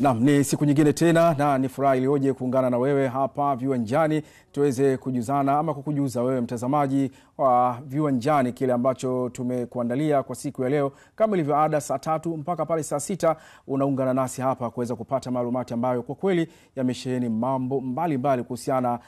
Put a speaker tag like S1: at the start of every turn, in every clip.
S1: Naam, ni siku nyingine tena na ni furaha iliyoje kuungana na wewe hapa Viwanjani tuweze kujuzana ama kukujuza wewe mtazamaji wa Viwanjani kile ambacho tumekuandalia kwa siku ya leo. Kama ilivyo ada, saa 3 mpaka pale saa 6 unaungana nasi hapa kuweza kupata malumati ambayo kwa kweli yamesheheni mambo mbalimbali kuhusiana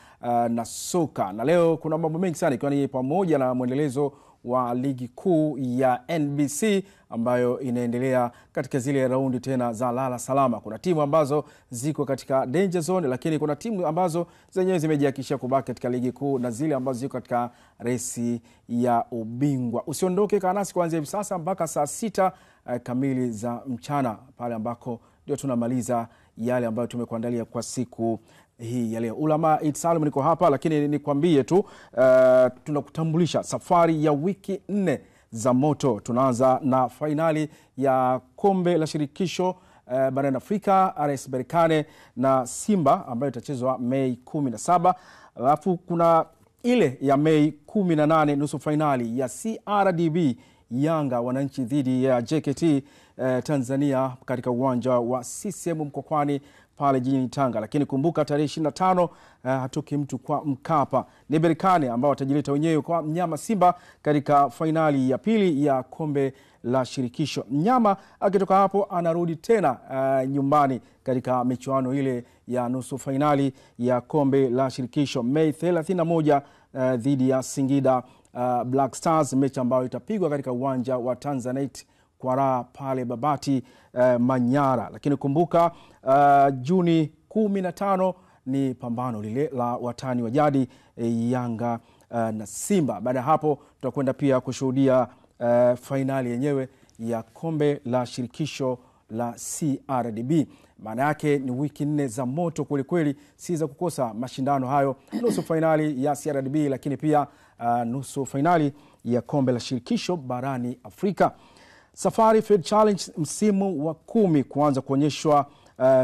S1: na soka. Na leo kuna mambo mengi sana, ikiwa ni pamoja na mwendelezo wa ligi kuu ya NBC ambayo inaendelea katika zile raundi tena za lala salama. Kuna timu ambazo ziko katika danger zone, lakini kuna timu ambazo zenyewe zimejihakikishia kubaki katika ligi kuu na zile ambazo ziko katika resi ya ubingwa. Usiondoke, kaa nasi kuanzia hivi sasa mpaka saa 6 kamili za mchana, pale ambako ndio tunamaliza yale ambayo tumekuandalia kwa siku hii ya leo. Ulama Eid Salum niko hapa, lakini nikwambie tu tunakutambulisha safari ya wiki 4 za moto. Tunaanza na finali ya kombe la shirikisho barani Afrika, RS Berkane na Simba ambayo itachezwa Mei 17. Alafu kuna ile ya Mei 18, nusu finali ya CRDB Yanga wananchi dhidi ya JKT Tanzania katika uwanja wa CCM Mkokwani pale jijini Tanga. Lakini kumbuka tarehe 25 hatoki mtu kwa Mkapa. Ni Berkane ambao watajileta wenyewe kwa mnyama Simba katika finali ya pili ya kombe la shirikisho. Mnyama akitoka hapo anarudi tena nyumbani katika michuano ile ya nusu finali ya kombe la shirikisho Mei 31 dhidi ya Singida Black Stars, mechi ambayo itapigwa katika uwanja wa Tanzanite kwa raha pale Babati Manyara. Lakini kumbuka Juni 15 ni pambano lile la watani wa jadi Yanga na Simba. Baada ya hapo tutakwenda pia kushuhudia finali yenyewe ya kombe la shirikisho la CRDB. Maana yake ni wiki 4 za moto kweli kweli, si za kukosa mashindano hayo. Nusu finali ya CRDB, lakini pia nusu finali ya kombe la shirikisho barani Afrika. Safari Field Challenge msimu wa 10 kuanza kuonyeshwa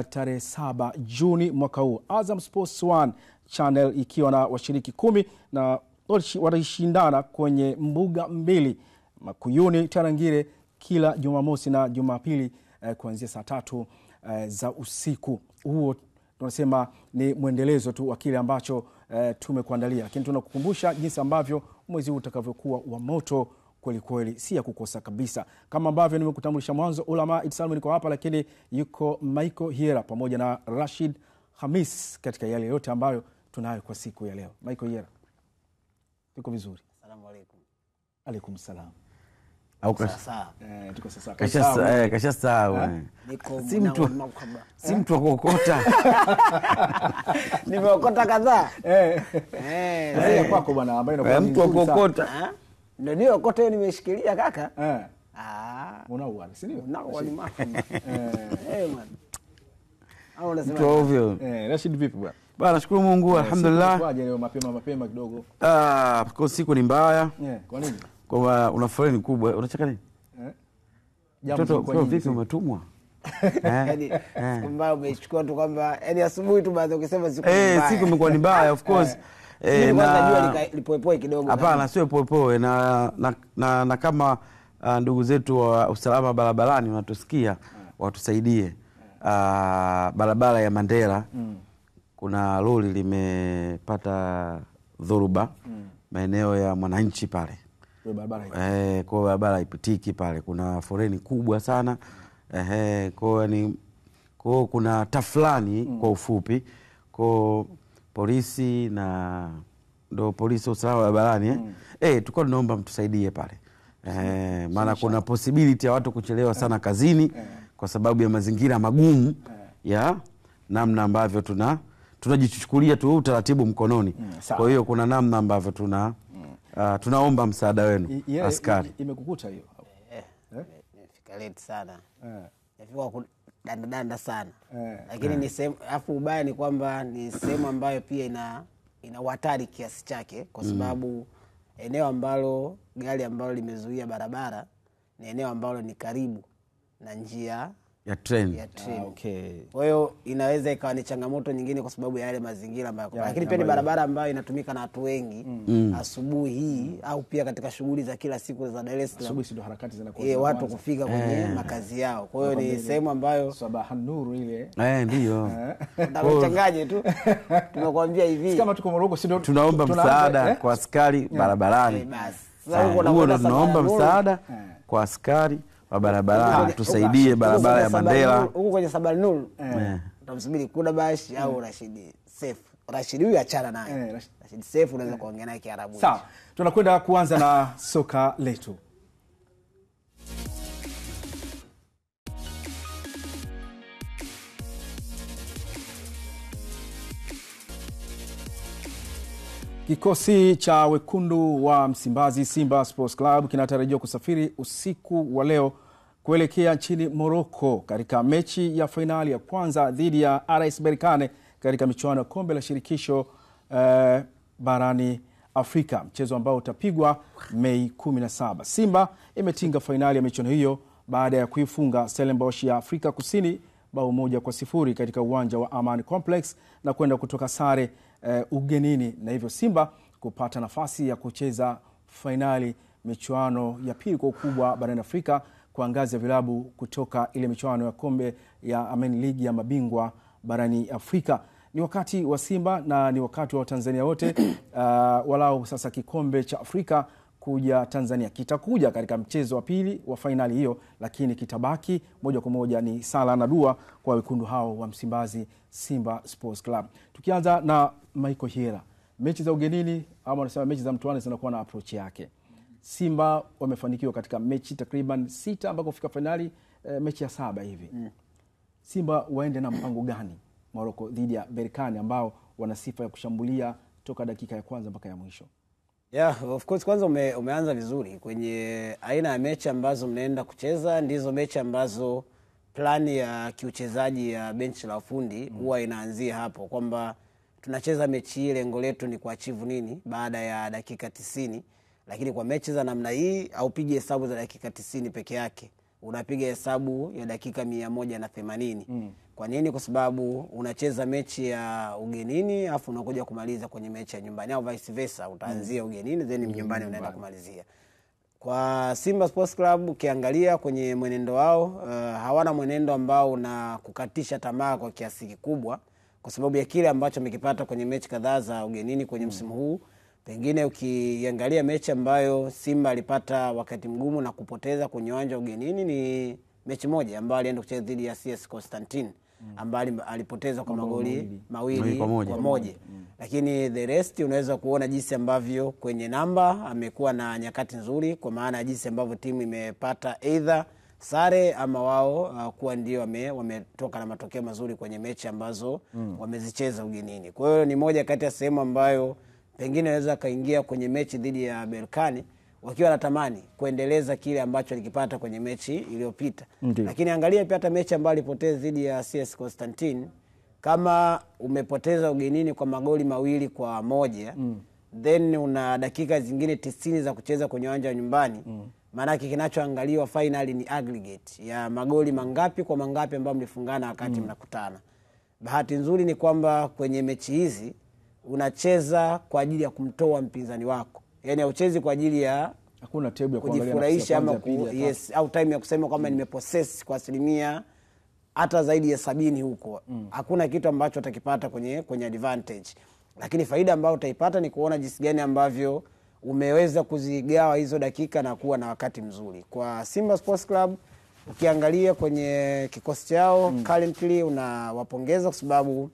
S1: tarehe 7 Juni mwaka huu. Azam Sports 1 channel ikiwa na washiriki 10 na watashindana kwenye mbuga 2, Makuyuni, Tarangire, kila Jumamosi na Jumapili kuanzia saa 3 za usiku. Huo tunasema ni mwendelezo tu wa kile ambacho tumekuandalia, lakini tunakukumbusha jinsi ambavyo mwezi huu utakavyokuwa wa moto kweli kweli, si ya kukosa kabisa. Kama ambavyo nimekutambulisha mwanzo, Ulama Eid Salum niko hapa, lakini yuko Michael Hiera pamoja na Rashid Hamis katika yale yote ambayo tunayo kwa siku ya leo. Michael Hiera, tuko vizuri?
S2: Asalamu alaykum.
S1: Alaykum salam.
S2: Au sasa
S1: tuko sasa.
S3: Kasha sawa.
S2: Niko
S3: si mtu wa kuokota.
S2: Nimeokota kadhaa.
S1: Kwako bwana ambaye inakuwa
S3: mtu wa kuokota.
S2: Ndio niokota hiyo nimeshikilia kaka.
S1: Unaua, si ndio?
S2: Unaua ni mafu. Man. Au unasema
S3: ovyo.
S1: Rashid vipi bwana?
S3: Bwana nashukuru Mungu alhamdulillah.
S1: Kwaje leo mapema kidogo?
S3: Kwa siku ni mbaya.
S1: Kwa nini?
S3: Kwa una foleni kubwa. Unacheka nini? Mtoto kwa vipi umetumwa?
S2: Yaani siku mbaya umechukua tu kwamba yaani asubuhi tu baada ukisema siku mbaya.
S3: Siku imekuwa ni mbaya of course.
S2: Najua lipoepoe kidogo.
S3: Hapana, sio poepoe na kama ndugu zetu wa usalama barabarani wanatusikia, watusaidie. Barabara ya Mandela kuna lori limepata dhoruba maeneo ya Mwananchi pale. Kwa barabara haipitiki pale, kuna foreni kubwa sana. Kwa kuna tafulani kwa ufupi. Kwa polisi na ndo polisi usalama barabarani tulikuwa tunaomba mtusaidie pale. Maana kuna possibility ya watu kuchelewa sana kazini kwa sababu ya mazingira magumu ya namna ambavyo tunajichukulia tu utaratibu mkononi. Kwa hiyo kuna namna ambavyo tunaomba msaada wenu askari.
S1: Imekukuta hiyo?
S2: Nimefika late sana. Nimefika danda sana. Lakini ni sehemu, afu ubaya ni kwamba ni sehemu ambayo pia ina hatari kiasi chake, kwa sababu eneo ambalo gari ambalo limezuia barabara ni eneo ambalo ni karibu na njia
S3: ya train.
S1: Okay.
S2: Kwa hiyo inaweza ikawa ni changamoto nyingine kwa sababu ya yale mazingira ambayo, lakini pia ni barabara ambayo inatumika na watu wengi asubuhi hii au pia katika shughuli za kila siku za Dar es Salaam.
S1: Asubuhi ndio harakati zinakuwa
S2: watu kufika kwenye makazi yao. Kwa hiyo ni sehemu ambayo
S1: sabahan nuru ile.
S3: Ndio.
S2: Tunachanganye tu. Tunakuambia hivi.
S1: Kama tuko Moroko ndio
S3: tunaomba msaada kwa askari barabarani. Sasa huko tunaomba msaada kwa askari wa barabarani, tusaidie barabara ya Mandela.
S2: Huko kwenye Sabal Nur. Tutamsubiri Kuda Bash au Rashid Seif. Rashid huyu achana naye. Rashid Seif unaweza kuongea naye Kiarabu.
S1: Sawa. Tunakwenda kuanza na soka letu. Kikosi cha wekundu wa Msimbazi Simba Sports Club kinatarajiwa kusafiri usiku wa leo kuelekea nchini Morocco katika mechi ya fainali ya kwanza dhidi ya RS Berkane katika michuano ya kombe la shirikisho barani Afrika, mchezo ambao utapigwa Mei 17. Simba imetinga fainali ya michuano hiyo baada ya kuifunga Stellenbosch ya Afrika Kusini bao 1-0 katika uwanja wa Aman Complex na kwenda kutoka sare ugenini, na hivyo Simba kupata nafasi ya kucheza fainali michuano ya pili kwa ukubwa barani Afrika kwa ngazi ya vilabu kutoka ile michuano ya kombe ya Amen League ya mabingwa barani Afrika. Ni wakati wa Simba na ni wakati wa Tanzania wote walau sasa kikombe cha Afrika kuja Tanzania. Kitakuja katika mchezo wa pili wa fainali hiyo, lakini kitabaki moja kwa moja ni sala na dua kwa wekundu hao wa Msimbazi Simba Sports Club. Tukianza na Michael Hiera, mechi za ugenini ama wanasema mechi za mtuane zinakuwa na approach yake. Simba wamefanikiwa katika mechi takriban 6 ambako kufika fainali, mechi ya 7 hivi. Simba waende na mpango gani Morocco dhidi ya Berkane ambao wana sifa ya kushambulia toka dakika ya kwanza mpaka ya mwisho?
S2: Of course, kwanza umeanza vizuri kwenye aina ya mechi ambazo mnaenda kucheza. Ndizo mechi ambazo plani ya kiuchezaji ya benchi la ufundi huwa inaanzia hapo, kwamba tunacheza mechi hii, lengo letu ni kuachieve nini baada ya dakika 90. Lakini kwa mechi za namna hii haupigi hesabu za dakika 90 peke yake, unapiga hesabu ya dakika 180. Kwa nini? Kwa sababu unacheza mechi ya ugenini afu unakuja kumaliza kwenye mechi ya nyumbani, au vice versa, utaanzia ugenini then nyumbani unaenda kumalizia. Kwa Simba Sports Club ukiangalia kwenye mwenendo wao, hawana mwenendo ambao unakukatisha tamaa kwa kiasi kikubwa, kwa sababu ya kile ambacho wamekipata kwenye mechi kadhaa za ugenini kwenye msimu huu. Pengine ukiangalia mechi ambayo Simba alipata wakati mgumu na kupoteza kwenye uwanja wa ugenini ni mechi moja ambayo alienda kucheza dhidi ya CS Constantine, ambaye alipoteza kwa magoli mawili kwa moja. Lakini the rest unaweza kuona jinsi ambavyo kwenye namba amekuwa na nyakati nzuri, kwa maana jinsi ambavyo timu imepata either sare ama wao kuwa ndio wametoka na matokeo mazuri kwenye mechi ambazo wamezicheza ugenini. Kwa hiyo ni moja kati ya sehemu ambayo pengine anaweza kaingia kwenye mechi dhidi ya Berkane wakiwa natamani kuendeleza kile ambacho alikipata kwenye mechi iliyopita. Lakini angalia pia hata mechi ambayo alipoteza dhidi ya CS Constantine, kama umepoteza ugenini kwa magoli 2-1, then una dakika zingine 90 za kucheza kwenye uwanja wa nyumbani. Maana kinachoangaliwa finali ni aggregate ya magoli mangapi kwa mangapi ambayo mlifungana wakati mnakutana. Bahati nzuri ni kwamba kwenye mechi hizi unacheza kwa ajili ya kumtoa mpinzani wako. Yaani hauchezi kwa ajili ya
S1: hakuna table ya
S2: kujifurahisha ama au time ya kusema kwamba nimepossess kwa asilimia hata zaidi ya 70 huko. Hakuna kitu ambacho utakipata kwenye advantage. Lakini faida ambayo utaipata ni kuona jinsi gani ambavyo umeweza kuzigawa hizo dakika na kuwa na wakati mzuri. Kwa Simba Sports Club ukiangalia kwenye kikosi chao currently unawapongeza kwa sababu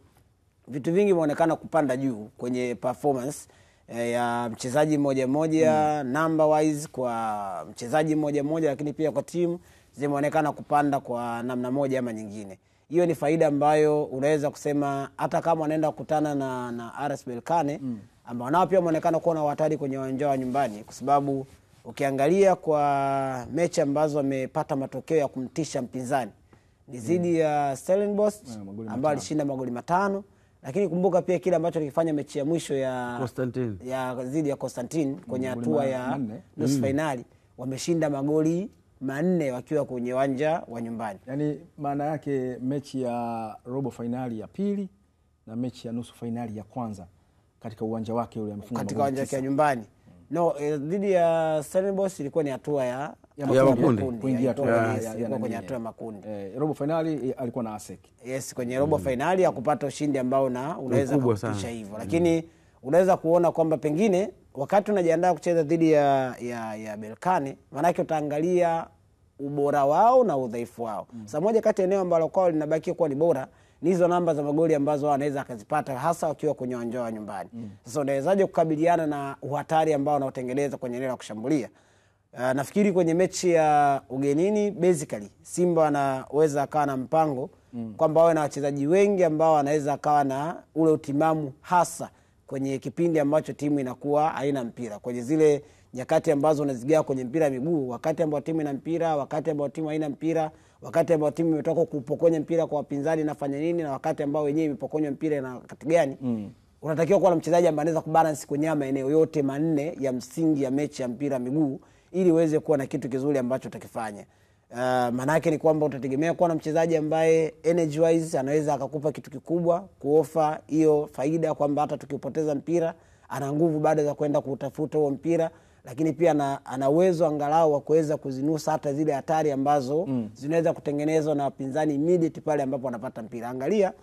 S2: vitu vingi vimeonekana kupanda juu kwenye performance ya mchezaji mmoja mmoja, number wise kwa mchezaji mmoja mmoja, lakini pia kwa timu zimeonekana kupanda kwa namna moja ama nyingine. Hiyo ni faida ambayo unaweza kusema hata kama wanaenda kukutana na RS Berkane ambao nao pia wameonekana kuwa na hatari kwenye uwanja wa nyumbani, kwa sababu ukiangalia kwa mechi ambazo wamepata matokeo ya kumtisha mpinzani ni zidi ya Stellenbosch ambao alishinda magoli 5. Lakini kumbuka pia kile ambacho alikifanya mechi ya mwisho ya zidi ya Constantine kwenye hatua ya nusu finali, wameshinda magoli manne wakiwa kwenye uwanja wa nyumbani.
S1: Yani maana yake mechi ya robo finali ya pili na mechi ya nusu finali ya kwanza katika uwanja wake ule amefunga
S2: katika uwanja wake nyumbani. No, dhidi ya Stellenbosch ilikuwa ni hatua ya
S1: makundi. Kuingia
S2: kwenye hatua ya makundi.
S1: Robo finali alikuwa na ASEC.
S2: Yes, kwenye robo finali ya kupata ushindi ambao unaweza kufikisha hivyo. Lakini unaweza kuona kwamba pengine wakati unajiandaa kucheza dhidi ya Berkane, maana yake utaangalia ubora wao na udhaifu wao. Sasa moja kati ya eneo ambalo kwao linabaki kuwa ni bora ni hizo namba za magoli ambazo wanaweza akazipata hasa wakiwa kwenye uwanja wa nyumbani. Sasa unawezaje kukabiliana na uhatari ambao wanaotengeneza kwenye eneo la kushambulia? Nafikiri kwenye mechi ya ugenini basically Simba anaweza akawa na mpango kwamba wawe na wachezaji wengi ambao wanaweza akawa na ule utimamu hasa kwenye kipindi ambacho timu inakuwa haina mpira. Kwenye zile nyakati ambazo unazigawa kwenye mpira miguu, wakati ambao timu ina mpira, wakati ambao timu haina mpira, wakati ambao timu imetoka kupokonya mpira kwa wapinzani inafanya nini, na wakati ambao wenyewe imepokonywa mpira na wakati gani. Unatakiwa kuwa na mchezaji ambaye anaweza kubalance kwenye maeneo yote manne ya msingi ya mechi ya mpira miguu ili uweze kuwa na kitu kizuri ambacho utakifanya. Maana yake ni kwamba utategemea kuwa na mchezaji ambaye energy wise anaweza akakupa kitu kikubwa, kuofa hiyo faida kwamba hata tukipoteza mpira ana nguvu baada ya kwenda kutafuta huo mpira, lakini pia ana uwezo angalau wa kuweza kuzinusa hata zile hatari ambazo zinaweza kutengenezwa na wapinzani immediate pale ambapo wanapata mpira. Angalia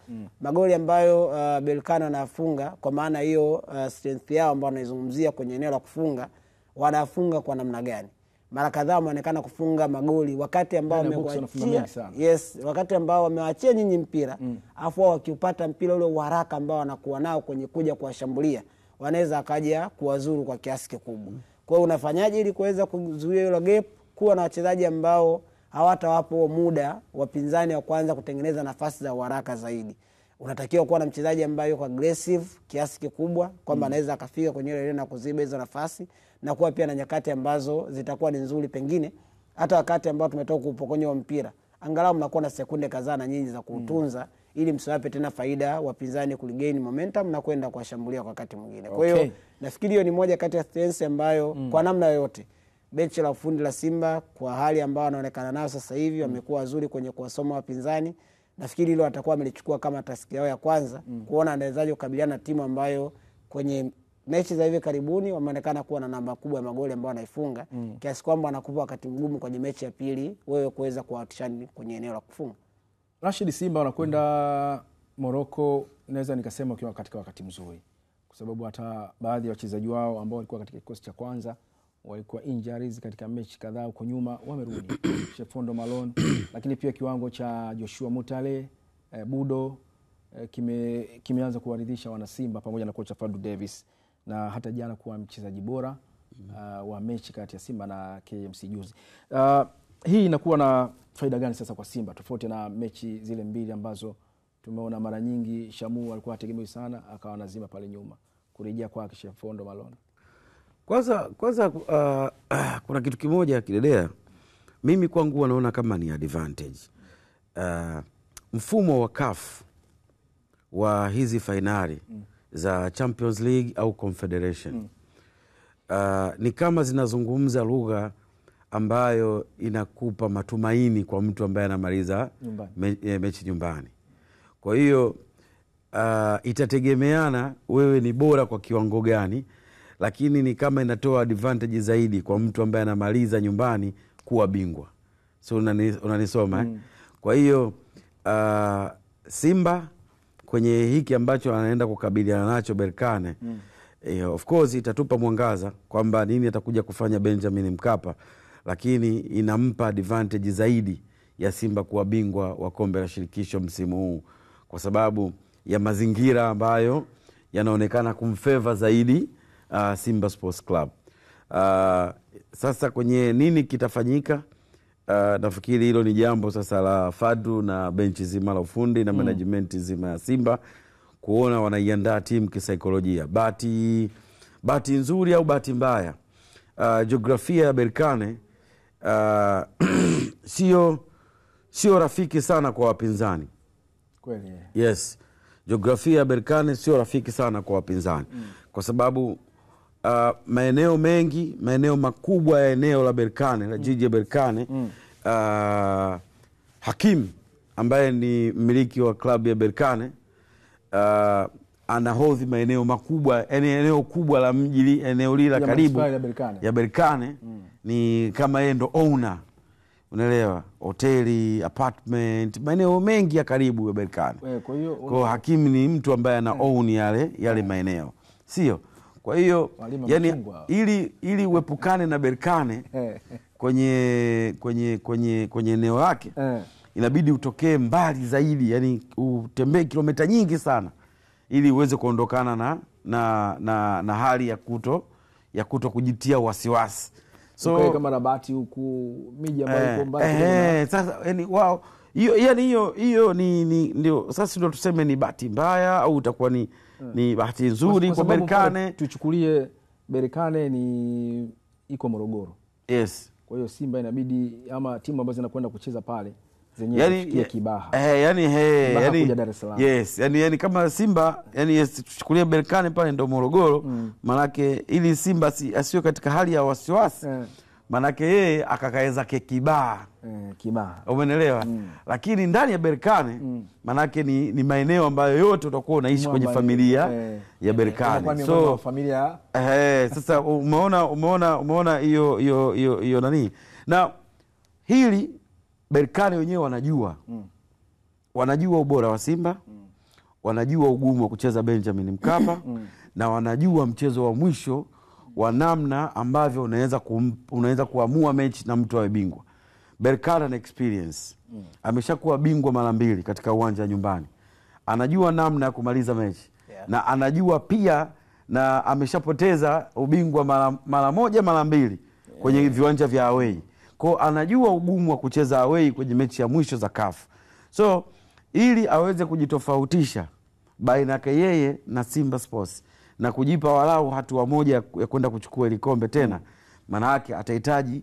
S2: magoli ambayo Berkane anafunga, kwa maana hiyo strength yao ambao wanaizungumzia kwenye eneo la kufunga, wanafunga kwa namna gani? Mara kadhaa wameonekana kufunga magoli wakati ambao wamekuachia, yes, wakati ambao wamewaachia nyinyi mpira, afu wakipata mpira ule haraka ambao wanakuwa nao kwenye kuja kuwashambulia, wanaweza akaja kuwazuru kwa kiasi kikubwa. Kwa hiyo unafanyaje ili kuweza kuzuia hilo gap? Kuwa na wachezaji ambao hawatawapo muda wapinzani wa kwanza kutengeneza nafasi za haraka zaidi. Unatakiwa kuwa na mchezaji ambaye yuko aggressive kiasi kikubwa kwamba anaweza akafika kwenye ile eneo na kuziba hizo nafasi, na kuwa pia na nyakati ambazo zitakuwa ni nzuri, pengine hata wakati ambao tumetoka kupokonya mpira angalau mnakuwa na sekunde kadhaa na nyinyi za kuutunza ili msiwape tena faida wapinzani kuligain momentum na kwenda kuwashambulia kwa wakati mwingine. Kwa hiyo nafikiri hiyo ni moja kati ya strengths ambayo kwa namna yoyote benchi la ufundi la Simba kwa hali ambayo wanaonekana nayo sasa hivi wamekuwa wazuri kwenye kuwasoma wapinzani. Nafikiri hilo watakuwa wamelichukua kama taski yao ya kwanza, kuona anawezaje kukabiliana na timu ambayo kwenye mechi za hivi karibuni wameonekana kuwa na namba kubwa ya magoli ambayo wanaifunga, kiasi kwamba anakupa wakati mgumu kwenye mechi ya pili wewe kuweza kuwatishani kwenye eneo la kufunga.
S1: Rashid, Simba wanakwenda Morocco, naweza nikasema ukiwa katika wakati mzuri, kwa sababu hata baadhi ya wachezaji wao ambao walikuwa katika kikosi cha kwanza walikuwa injuries katika mechi kadhaa huko nyuma, wamerudi. Shefondo Malone, lakini pia kiwango cha Joshua Mutale, Budo kimeanza kuwaridhisha wana Simba pamoja na kocha Fadlu Davis, na hata jana kuwa mchezaji bora wa mechi kati ya Simba na KMC juzi. Hii inakuwa na faida gani sasa kwa Simba tofauti na mechi zile mbili ambazo tumeona mara nyingi Shamu alikuwa ategemei sana akawa nazima pale nyuma, kurejea kwa Shefondo Malone?
S3: Kwanza kuna kitu kimoja Kidedea, mimi kwangu wanaona kama ni advantage. Mfumo wa CAF wa hizi fainali za Champions League au Confederation ni kama zinazungumza lugha ambayo inakupa matumaini kwa mtu ambaye anamaliza mechi nyumbani. Kwa hiyo itategemeana wewe ni bora kwa kiwango gani, lakini ni kama inatoa advantage zaidi kwa mtu ambaye anamaliza nyumbani kuwa bingwa. So unanisoma Kwa hiyo Simba kwenye hiki ambacho anaenda kukabiliana nacho Berkane, of course itatupa mwangaza kwamba nini atakuja kufanya Benjamin Mkapa, lakini inampa advantage zaidi ya Simba kuwa bingwa wa kombe la shirikisho msimu huu, kwa sababu ya mazingira ambayo yanaonekana kumfavor zaidi Simba Sports Club. Sasa kwenye nini kitafanyika, nafikiri hilo ni jambo sasa la Fadlu na benchi zima la ufundi na management zima ya Simba kuona wanaiandaa timu kisaikolojia. Bahati nzuri au bahati mbaya, jiografia ya Berkane sio rafiki sana kwa wapinzani.
S1: Kweli.
S3: Yes. Jiografia ya Berkane sio rafiki sana kwa wapinzani. Kwa sababu maeneo mengi, maeneo makubwa ya eneo la Berkane, la jiji ya Berkane, Hakim ambaye ni mmiliki wa klabu ya Berkane anahodhi maeneo makubwa, yani eneo kubwa la mji, eneo lile la karibu ya Berkane ni kama yeye ndo owner, unaelewa, hoteli, apartment, maeneo mengi ya karibu ya Berkane. Kwa Hakim ni mtu ambaye ana own yale maeneo, sio? Kwa hiyo yani ili uepukane na Berkane kwenye eneo lake inabidi utokee mbali zaidi, yani utembee kilomita nyingi sana ili uweze kuondokana na hali ya kuto kujitia wasiwasi.
S1: So kama Rabati huku miji ambayo iko mbali
S3: sasa yani wao hiyo ni ndio sasa ndio tuseme ni bahati mbaya au utakuwa ni bahati nzuri kwa Berkane.
S1: Tuchukulie Berkane ni iko Morogoro.
S3: Yes.
S1: Kwa hiyo Simba inabidi ama timu ambazo zinakwenda kucheza pale zenyewe kufikia Kibaha.
S3: Yani
S1: kuja Dar es Salaam.
S3: Yes, yani kama Simba tuchukulie Berkane pale ndio Morogoro, manake ili Simba asiwe katika hali ya wasiwasi. Manake yeye akakaeza Kibaha.
S1: Kibaha.
S3: Umeelewa? Lakini ndani ya Berkane manake ni maeneo ambayo yote utakuwa unaishi kwenye familia ya Berkane.
S1: So familia
S3: sasa umeona hiyo nani? Na hili Berkane wenyewe wanajua ubora wa Simba, wanajua ugumu wa kucheza Benjamin Mkapa na wanajua mchezo wa mwisho wa namna ambavyo unaweza kuamua mechi na mtu awe bingwa. Berkane na experience. Ameshakuwa bingwa mara 2 katika uwanja nyumbani. Anajua namna ya kumaliza mechi. Na anajua pia na ameshapoteza ubingwa mara 1 mara 2 kwenye viwanja vya away. Kwa anajua ugumu wa kucheza away kwenye mechi ya mwisho za CAF. So ili aweze kujitofautisha baina yake yeye na Simba Sports na kujipa walau hatua moja ya kwenda kuchukua ile kombe tena, maana yake atahitaji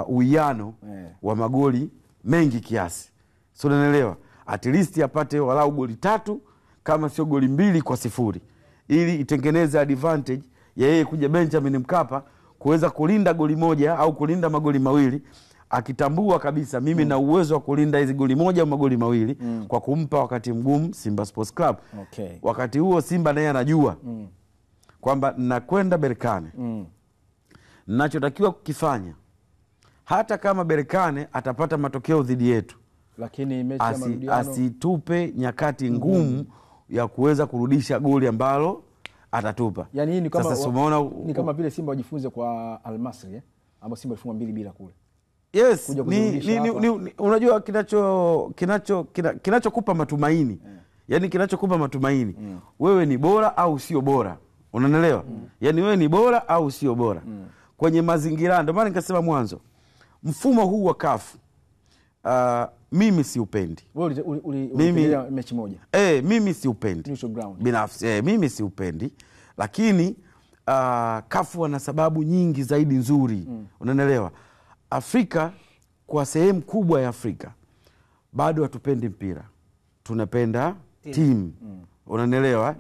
S3: uwiano wa magoli mengi kiasi. So unaelewa? At least apate walau goli 3 kama sio goli 2-0 ili itengeneze advantage ya yeye kuja Benjamin Mkapa kuweza kulinda goli 1 au kulinda magoli 2, akitambua kabisa mimi na uwezo wa kulinda hizi goli 1 au magoli 2 kwa kumpa wakati mgumu Simba Sports Club. Wakati huo Simba naye anajua kwamba nakwenda Berkane. Ninachotakiwa kukifanya hata kama Berkane atapata matokeo dhidi yetu,
S1: lakini mechi ya marudiano
S3: asitupe nyakati ngumu ya kuweza kurudisha goli ambalo atatupa.
S1: Yani hii ni kama
S3: sasa
S1: ni kama vile Simba wajifunze kwa Al Masry ambao Simba ilifungwa 2-0 kule.
S3: Yes, unajua kinachokupa matumaini. Yani kinachokupa matumaini. Wewe ni bora au sio bora? Unanielewa? Yani wewe ni bora au sio bora? Kwenye mazingira ndio maana nikasema mwanzo, mfumo huu wa CAF mimi siupendi.
S1: Wewe mechi moja.
S3: Mimi siupendi. Binafsi mimi siupendi, lakini CAF wana sababu nyingi zaidi nzuri. Unanielewa? Afrika, kwa sehemu kubwa ya Afrika bado hatupendi mpira, tunapenda team. Unanielewa?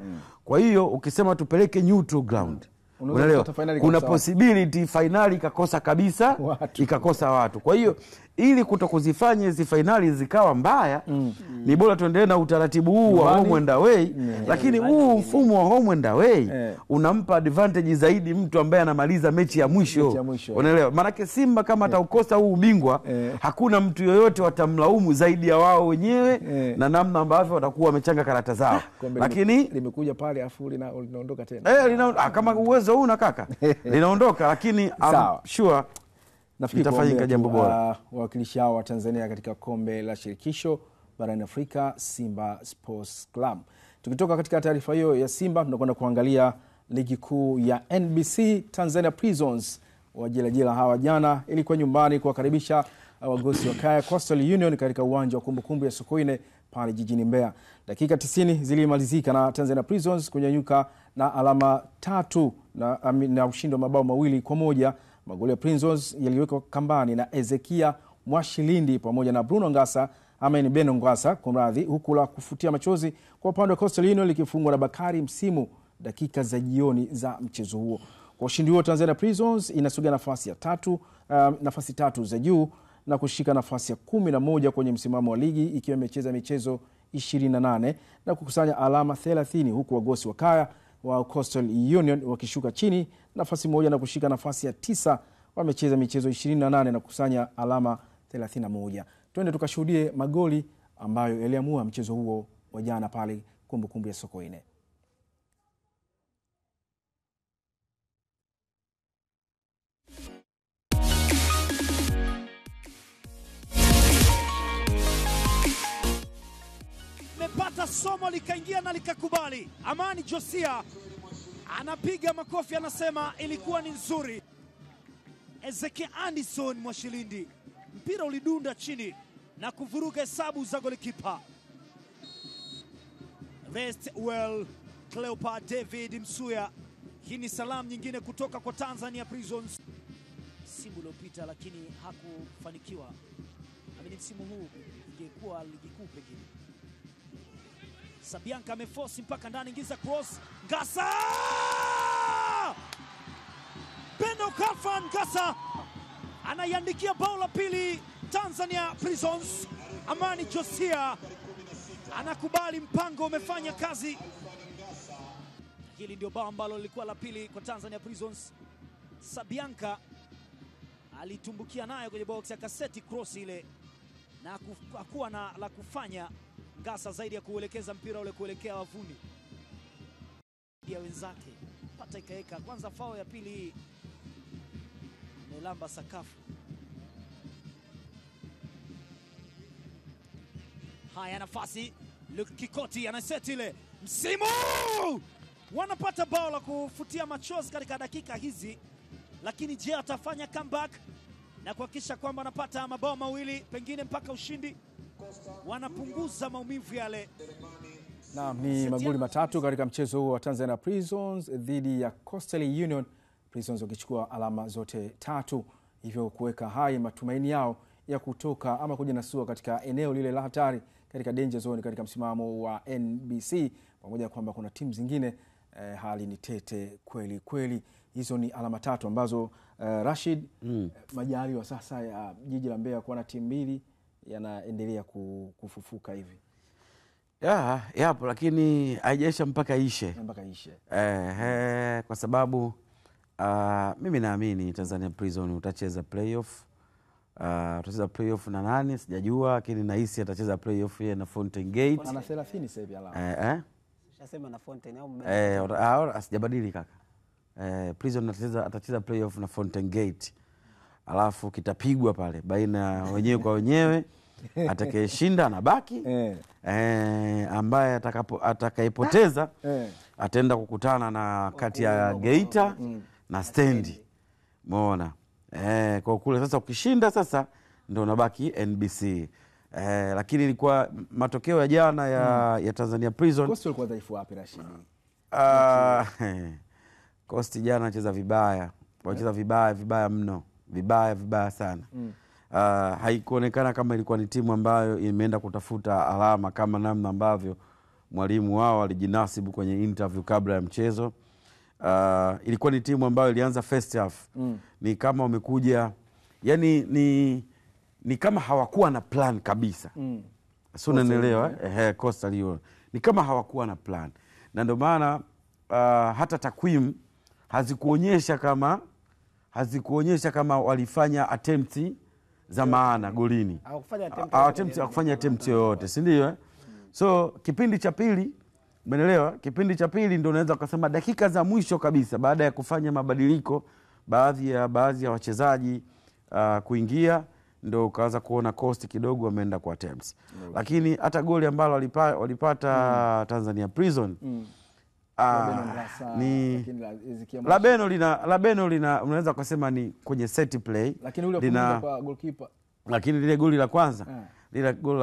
S3: Kwa hiyo ukisema tupeleke neutral ground, unaelewa, kuna possibility finali ikakosa kabisa ikakosa watu. Kwa hiyo ili kutokuzifanya hizi finali zikawa mbaya, ni bora tuendelee na utaratibu huu wa home and away. Lakini huu mfumo wa home and away unampa advantage zaidi mtu ambaye anamaliza mechi ya mwisho. Unaelewa? Maana Simba kama ataukosa huu ubingwa, hakuna mtu yoyote watamlaumu zaidi ya wao wenyewe na namna ambavyo watakuwa wamechanga karata zao. Lakini
S1: limekuja pale afu linaondoka tena.
S3: Kama uwezo huu na kaka linaondoka, lakini I'm sure
S1: itafanyika jambo bora. Wawakilishi hao wa Tanzania katika kombe la shirikisho barani Afrika, Simba Sports Club. Tukitoka katika taarifa hiyo ya Simba, tunakwenda kuangalia ligi kuu ya NBC. Tanzania Prisons wajelajela hawa jana ilikuwa nyumbani kuwakaribisha wagosi wa Kaya Coastal Union katika uwanja wa kumbukumbu ya Sokoine pale jijini Mbeya. Dakika 90 zilimalizika na Tanzania Prisons kunyanyuka na alama 3 na ushindi wa mabao 2-1. Magoli ya Prisons yaliwekwa kambani na Ezekia Mwashilindi pamoja na Bruno Ngasa ama ni Beno Ngasa kumradhi, huku la kufutia machozi kwa upande wa Coastal Union likifungwa na Bakari Msimu dakika za jioni za mchezo huo. Kwa ushindi huo, Tanzania Prisons inasogea nafasi tatu za juu na kushika nafasi ya 11 kwenye msimamo wa ligi ikiwa imecheza michezo 28 na kukusanya alama 30, huku Wagosi wa Kaya wa Coastal Union wakishuka chini nafasi moja na kushika nafasi ya 9. Wamecheza michezo 28 na kukusanya alama 31. Twende tukashuhudie magoli ambayo yaliamua mchezo huo wa jana pale Kumbukumbu ya Sokoine.
S4: Mepata somo likaingia na likakubali. Amani Josia anapiga makofi, anasema ilikuwa ni nzuri. Ezekiel Anderson Mwashilindi, mpira ulidunda chini na kuvuruga hesabu za golikipa. Westwell Cleopa David Msuya. Hii ni salamu nyingine kutoka kwa Tanzania Prisons. Msimu uliopita lakini hakufanikiwa. Amini msimu huu ingekuwa ligi kuu pekee. Sabianka ameforce mpaka ndani, ingiza cross. Ngasa! Beno Khalfan Ngasa anaiandikia bao la pili Tanzania Prisons. Amani Josia anakubali mpango umefanya kazi. Hili ndio bao ambalo lilikuwa la pili kwa Tanzania Prisons. Sabianka alitumbukia nayo kwenye box ya kaseti cross ile na hakuwa na la kufanya Ngasa zaidi ya kuelekeza mpira ule kuelekea wavuni ya wenzake. Pata ikaeka kwanza, fao ya pili hii melamba sakafu. Haya, nafasi Luke Kikoti anaseti ile. Msimu wanapata bao la kufutia machozi katika dakika hizi, lakini je, atafanya comeback na kuhakikisha kwamba anapata mabao mawili pengine mpaka ushindi? Wanapunguza maumivu yale.
S1: Naam, ni magoli matatu katika mchezo huo wa Tanzania Prisons dhidi ya Coastal Union. Prisons wakichukua alama zote 3, hivyo kuweka hai matumaini yao ya kutoka ama kujinasua katika eneo lile la hatari katika danger zone katika msimamo wa NBC, pamoja kwamba kuna timu zingine hali ni tete kweli kweli. Hizo ni alama 3 ambazo Rashid, majaliwa sasa ya jiji la Mbeya kuwa na timu mbili yanaendelea kufufuka hivi.
S3: Yapo, lakini haijaisha mpaka ishe. Kwa sababu mimi naamini Tanzania Prison utacheza playoff. Utacheza playoff na nani sijajua, lakini nahisi atacheza playoff yeye na Fountain Gate.
S1: Ana 30 sasa hivi alama.
S2: Shasema na Fountain au
S3: asijabadili kaka. Prison atacheza playoff na Fountain Gate. Alafu kitapigwa pale baina wenyewe kwa wenyewe. Atakayeshinda anabaki. Ambaye atakayepoteza ataenda kukutana na kati ya Geita na Stendi. Umeona? Kwa kule sasa ukishinda sasa ndio unabaki NBC. Lakini ilikuwa matokeo ya jana ya Tanzania Prison.
S1: Coastal ilikuwa dhaifu wapi Rashidi?
S3: Coastal jana anacheza vibaya. Wanacheza vibaya mno. Vibaya sana. Haikuonekana kama ilikuwa ni timu ambayo imeenda kutafuta alama kama namna ambavyo mwalimu wao alijinasibu kwenye interview kabla ya mchezo. Ilikuwa ni timu ambayo ilianza first half. Ni kama wamekuja, yani ni kama hawakuwa na plan kabisa. Sio, unanielewa? Coastal hiyo. Ni kama hawakuwa na plan. Na ndio maana hata takwimu hazikuonyesha kama walifanya attempt za maana golini. Hawakufanya attempt yoyote, si ndio? So kipindi cha pili, umeelewa? Kipindi cha pili ndio unaweza kusema dakika za mwisho kabisa baada ya kufanya mabadiliko baadhi ya wachezaji kuingia, ndio ukaanza kuona Coast kidogo wameenda kwa attempts. Lakini hata goli ambalo walipata Tanzania Prison Labeno lina unaweza kusema ni kwenye set play,
S1: lakini ule kwa goalkeeper.
S3: Lakini lile goli la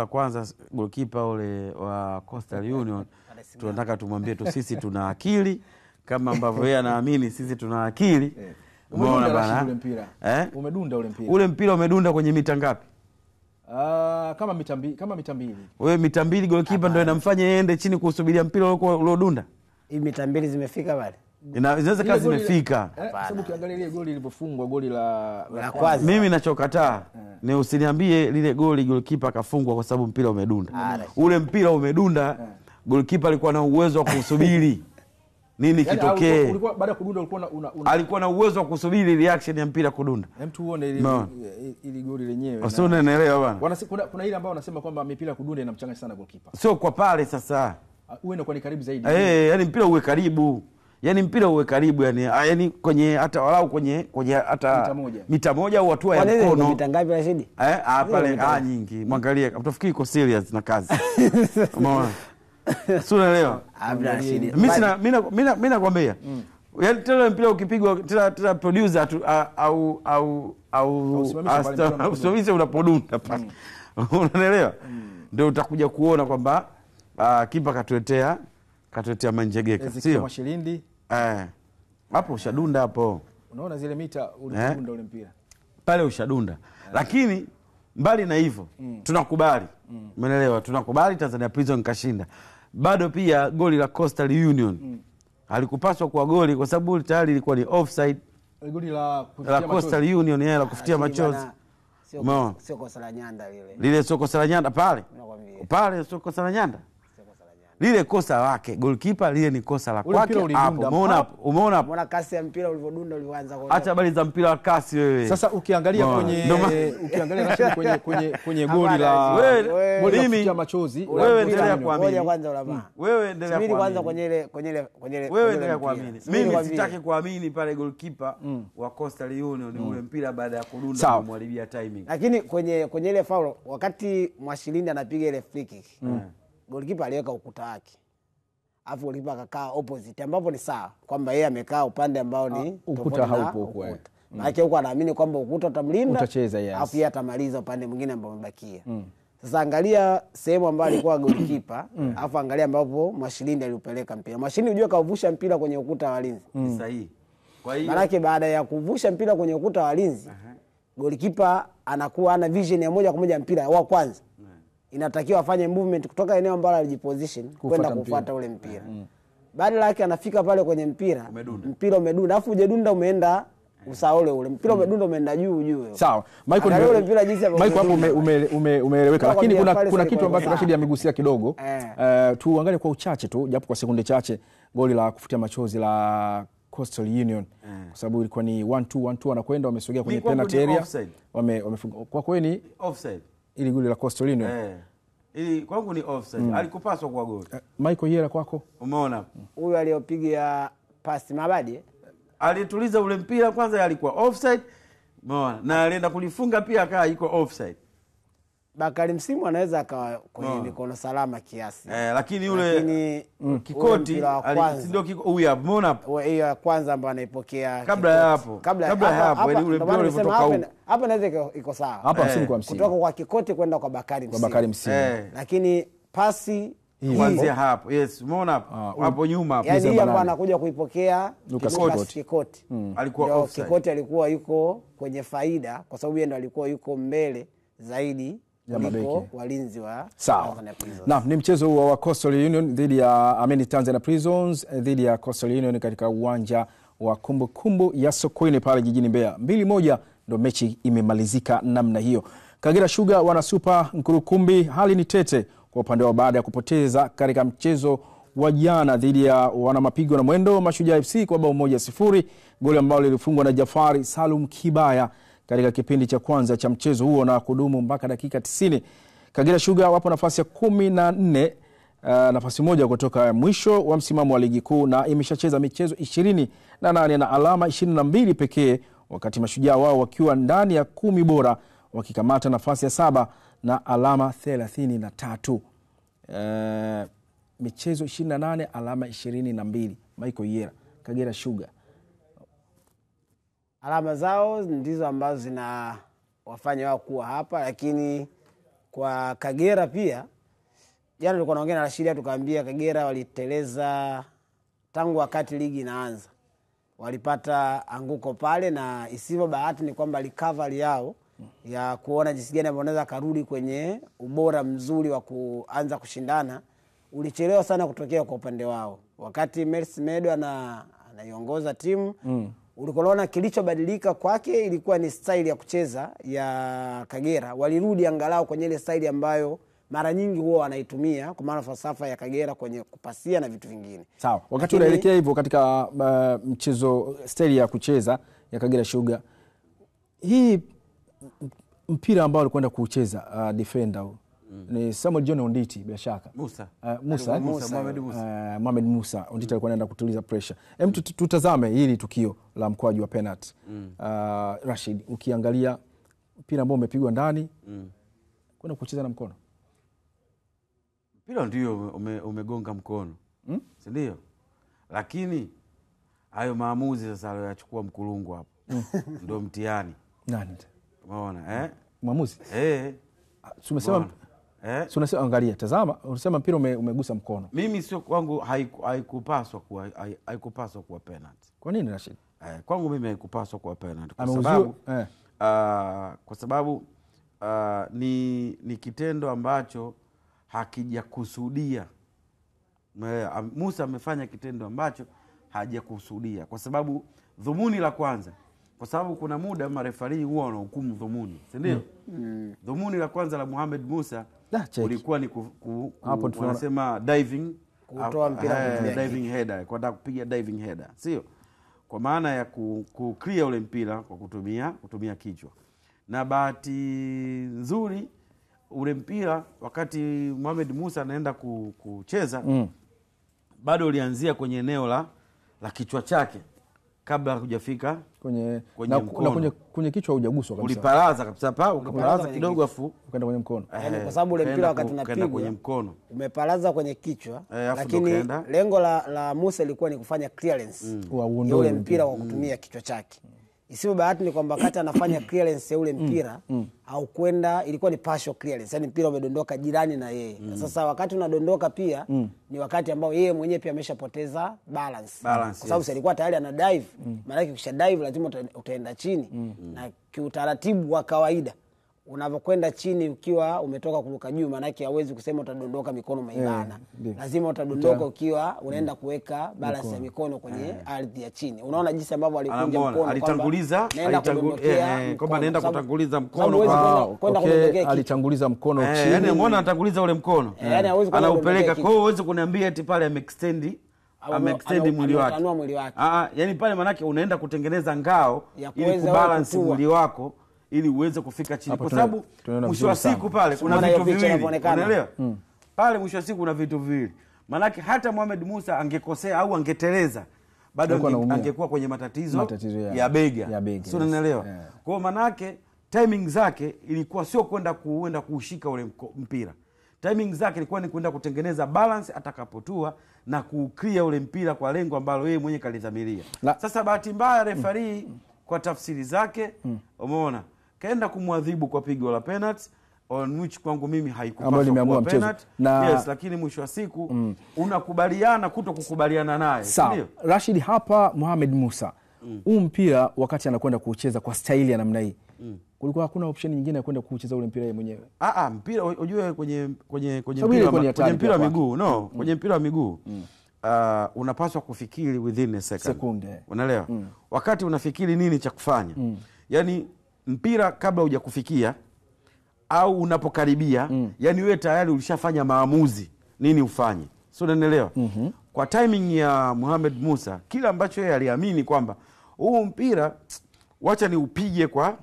S3: kwanza goalkeeper ule wa Coastal Union tunataka tumwambie tu sisi tuna akili kama ambavyo yeye anaamini sisi tuna akili.
S1: Umeona bana ule mpira. Umedunda ule mpira.
S3: Ule mpira umedunda kwenye mita ngapi?
S1: Kama mita mbili.
S3: Wewe mita mbili goalkeeper ndio inamfanya yende chini kusubiria mpira uliodunda.
S2: Hivi mita mbili zimefika pale?
S3: Inaweza kazi imefika.
S1: Sababu ukiangalia ile goli lilipofungwa, goli la
S2: kwanza.
S3: Mimi ninachokataa ni usiniambie lile goli goalkeeper akafungwa kwa sababu mpira umedunda. Ule mpira umedunda, goalkeeper alikuwa na uwezo wa kusubiri nini kitokee.
S1: Ulikuwa baada ya kudunda ulikuwa
S3: alikuwa na uwezo wa kusubiri reaction ya mpira kudunda.
S1: Hem, tuone ile goli lenyewe.
S3: Sio, unaelewa bwana?
S1: Kuna ile ambao wanasema kwamba mipira kudunda inamchanganya sana goalkeeper.
S3: Sio kwa pale sasa.
S1: Uwe inakuwa ni karibu zaidi.
S3: Yani mpira uwe karibu. Yani mpira uwe karibu, yani kwenye hata walau kwenye hata mita moja au hatua ya mkono.
S2: Mita ngapi Rashidi?
S3: Pale nyingi. Mwangalie, utafikiri iko serious na kazi. Umeona? Sio, unaelewa?
S2: Rashidi.
S3: Mimi nakwambia. Yaani tena mpira ukipigwa tena producer au usimamishe unapodunda pale. Unaelewa? Ndio utakuja kuona kwamba kipa katuletea manjegeka, sio
S1: Mashilindi.
S3: Hapo ushadunda hapo.
S1: Unaona zile mita ulidunda ule mpira.
S3: Pale ushadunda. Lakini mbali na hivyo tunakubali. Umeelewa? Tunakubali Tanzania Prison kashinda. Bado pia goli la Coastal Union halikupaswa kuwa goli kwa sababu tayari ilikuwa ni offside.
S1: Goli la
S3: Coastal Union la kufutia machozi.
S2: Sio kosa la Nyanda lile.
S3: Lile sio kosa la Nyanda pale. Pale sio kosa la Nyanda. Lile kosa lake goalkeeper, lile ni kosa la kwake hapo. Umeona
S2: kasi ya mpira ulivyodunda ulianza kwa.
S3: Acha habari za mpira wa kasi wewe.
S1: Sasa ukiangalia kwenye goli la
S3: mimi
S1: machozi,
S3: wewe endelea kuamini.
S2: Kwanza ulama.
S3: Wewe endelea kuamini.
S2: Kwanza kwenye
S3: wewe endelea kuamini. Mimi sitaki kuamini pale goalkeeper wa Coastal Union ule mpira baada ya kudunda kumharibia timing.
S2: Lakini kwenye ile foul wakati Mwashilindi anapiga ile free kick. Goalkeeper aliweka ukuta wake. Alafu goalkeeper akakaa opposite ambapo ni sawa kwamba yeye amekaa upande ambao ni
S1: ukuta haupo huko.
S2: Maana huko anaamini kwamba ukuta utamlinda.
S1: Utacheza, yes.
S2: Alafu yeye atamaliza upande mwingine ambao umebakia. Sasa angalia sehemu ambayo alikuwa goalkeeper, alafu angalia ambapo Mwashilindi aliupeleka mpira. Mwashilindi unajua kauvusha mpira kwenye ukuta wa walinzi.
S3: Sahihi. Kwa hiyo
S2: maana baada ya kuvusha mpira kwenye ukuta wa walinzi, goalkeeper anakuwa ana vision ya moja kwa moja mpira wa kwanza. Inatakiwa afanye movement kutoka eneo ambalo alijiposition kwenda kufuata ule mpira. Baada yake anafika pale kwenye mpira umedunda, alafu ujedunda umeenda usaole ule. Mpira umedunda umeenda juu.
S1: Sawa. Michael
S2: ule mpira jinsi hapo.
S1: Michael hapo umeeleweka, lakini kuna kitu ambacho Rashid amegusia kidogo. Tuangalie kwa uchache tu japo kwa sekunde chache goli la kufutia machozi la Coastal Union kwa sababu ilikuwa ni 1-2 anakwenda wamesogea kwenye penalty area. Kwa kweli ni
S3: offside.
S1: Ili goli la Coastal Union.
S3: Ili kwangu ni offside. Alikupaswa kwa goli.
S1: Michael Yera kwako.
S3: Umeona?
S2: Huyu aliyopiga pasi Mabadi
S3: alituliza ule mpira kwanza alikuwa offside. Umeona? Na alienda kulifunga pia akawa iko offside.
S2: Bakari Msimu anaweza akawa kwenye mikono salama kiasi.
S3: Lakini yule Kikoti ndio huyu hapo. Umeona hapo?
S2: Hiyo ya kwanza ambayo anaipokea
S3: kabla ya hapo. Kabla ya hapo ile ule mpira ulivyotoka huko.
S2: Hapa inaweza iko sawa.
S1: Hapa msimu kwa msimu.
S2: Kutoka kwa Kikoti kwenda kwa Bakari Msimu. Lakini pasi
S3: kuanzia hapo. Yes, umeona hapo? Hapo nyuma hapo.
S2: Yaani hapa anakuja kuipokea Kikoti.
S3: Alikuwa offside.
S2: Kikoti alikuwa yuko kwenye faida kwa sababu yeye ndo alikuwa yuko mbele zaidi kuliko walinzi wa Tanzania Prisons.
S1: Naam, ni mchezo wa Coastal Union dhidi ya Tanzania Prisons dhidi ya Coastal Union katika uwanja wa Kumbukumbu ya Sokoine pale jijini Mbeya. 2-1 ndo mechi imemalizika namna hiyo. Kagera Sugar wana Super Nkurukumbi, hali ni tete kwa upande wao baada ya kupoteza katika mchezo wa jana dhidi ya wana Mapigo na Mwendo Mashujaa FC kwa bao 1-0, goli ambalo lilifungwa na Jafari Salum Kibaya katika kipindi cha kwanza cha mchezo huo na kudumu mpaka dakika 90. Kagera Sugar wapo nafasi ya 14, nafasi moja kutoka mwisho wa msimamo wa ligi kuu na imeshacheza michezo 28 na alama 22 pekee, wakati Mashujaa wao wakiwa ndani ya 10 bora wakikamata nafasi ya 7 na alama 33. Michezo 28 alama 22. Michael Yera, Kagera Sugar.
S2: Alama zao ndizo ambazo zina wafanya wao kuwa hapa, lakini kwa Kagera pia jana tulikuwa naongea na Rashid tukaambia Kagera waliteleza tangu wakati ligi inaanza. Walipata anguko pale na isivyo bahati ni kwamba recovery yao ya kuona jinsi gani wanaweza karudi kwenye ubora mzuri wa kuanza kushindana ulichelewa sana kutokea kwa upande wao. Wakati Mercy Medo anaiongoza timu, ulikoona kilichobadilika kwake ilikuwa ni style ya kucheza ya Kagera. Walirudi angalau kwenye ile style ambayo mara nyingi huwa wanaitumia, kwa maana falsafa ya Kagera kwenye kupasia na vitu vingine.
S1: Sawa. Wakati unaelekea hivyo katika mchezo style ya kucheza ya Kagera Sugar, hii mpira ambao alikwenda kucheza defender ni Samuel John Onditi bila shaka. Mohamed Musa Onditi alikuwa anaenda kutuliza pressure. Tutazame hili tukio la mkwaju wa penalty. Rashid, ukiangalia mpira ambao umepigwa ndani kwenda kucheza na mkono.
S3: Mpira ndio umegonga mkono. Si ndio? Lakini hayo maamuzi sasa aliyochukua Mkulungu hapo ndio mtihani.
S1: Nani?
S3: Umeona
S1: Maamuzi?
S3: Tumesema
S1: unasema angalia, tazama, unasema mpira umegusa mkono.
S3: Mimi sio kwangu haikupaswa kuwa penalty.
S1: Kwa nini Rashid?
S3: Kwangu mimi haikupaswa kuwa penalty kwa sababu ni kitendo ambacho hakijakusudia. Musa amefanya kitendo ambacho hajakusudia, kwa sababu dhumuni la kwanza, kwa sababu kuna muda marefari huwa wanahukumu dhumuni, si ndio? Dhumuni la kwanza la Mohamed Musa ulikuwa ni wanasema diving,
S2: kutoa mpira
S3: diving header, kwenda kupiga diving header, sio kwa maana ya clear ule mpira kwa kutumia kichwa. Na bahati nzuri ule mpira wakati Mohamed Musa anaenda kucheza bado ulianzia kwenye eneo la kichwa chake kabla hujafika kwenye mkono.
S1: Kwenye kichwa hujaguswa kabisa.
S3: Ulipalaza kabisa ukapalaza kidogo afu
S2: ukaenda kwenye mkono. Kwa sababu ule mpira wakati unapigwa
S3: kwenye mkono
S2: umepalaza kwenye kichwa, lakini lengo la Musa ilikuwa ni kufanya clearance ya ule mpira kwa kutumia kichwa chake. Isiwe bahati ni kwamba wakati anafanya clearance ya ule mpira au kwenda, ilikuwa ni partial clearance, yani mpira umedondoka jirani na yeye. Sasa wakati unadondoka pia ni wakati ambao yeye mwenyewe pia ameshapoteza balance. Kwa sababu alikuwa tayari ana dive, maana yake ukisha dive lazima utaenda chini. Na kiutaratibu wa kawaida unavyokwenda chini ukiwa umetoka kuruka juu, maana yake hauwezi kusema utadondoka mikono maibana. Lazima utadondoka ukiwa unaenda kuweka balance ya mikono kwenye ardhi ya chini. Unaona jinsi ambavyo alikunja mkono,
S3: alitanguliza kwamba naenda kutanguliza mkono
S1: alitanguliza mkono chini.
S3: Yani umeona anatanguliza ule mkono. Anaupeleka, kwa hiyo huwezi kuniambia eti pale ameextend mwili wake. Yani pale manake unaenda kutengeneza ngao ili kubalance mwili wako ili uweze kufika chini, kwa sababu mwisho wa siku pale kuna vitu viwili, unaelewa? Pale mwisho wa siku kuna vitu viwili. Manake hata Mohamed Musa angekosea au angeteleza bado angekuwa kwenye matatizo ya bega. Sio, unaelewa? Kwa manake timing zake ilikuwa sio kwenda kuushika ule mpira. Timing zake ilikuwa ni kwenda kutengeneza balance atakapotua na kuclear ule mpira kwa lengo ambalo yeye mwenyewe kalidhamiria. Sasa bahati mbaya referee kwa tafsiri zake, umeona, kaenda kumwadhibu kwa pigo la penalty on which kwangu mimi haikupaswa kuwa penalty. Yes, lakini mwisho wa siku unakubaliana kutokukubaliana naye.
S1: Ndio Rashid, hapa Mohamed Musa mpira wakati anakwenda kucheza kwa staili ya namna hii, kulikuwa hakuna option nyingine ya kwenda kucheza ule mpira yeye mwenyewe.
S3: Mpira unajua kwenye mpira wa miguu, kwenye mpira wa miguu unapaswa kufikiri within a second. Unaelewa? Wakati unafikiri nini cha kufanya. Yani mpira kabla hujakufikia au unapokaribia, yani wewe tayari ulishafanya maamuzi nini ufanye. Sio, unaelewa? Kwa timing ya Mohamed Musa, kila ambacho yeye aliamini kwamba huu mpira wacha ni upige kwa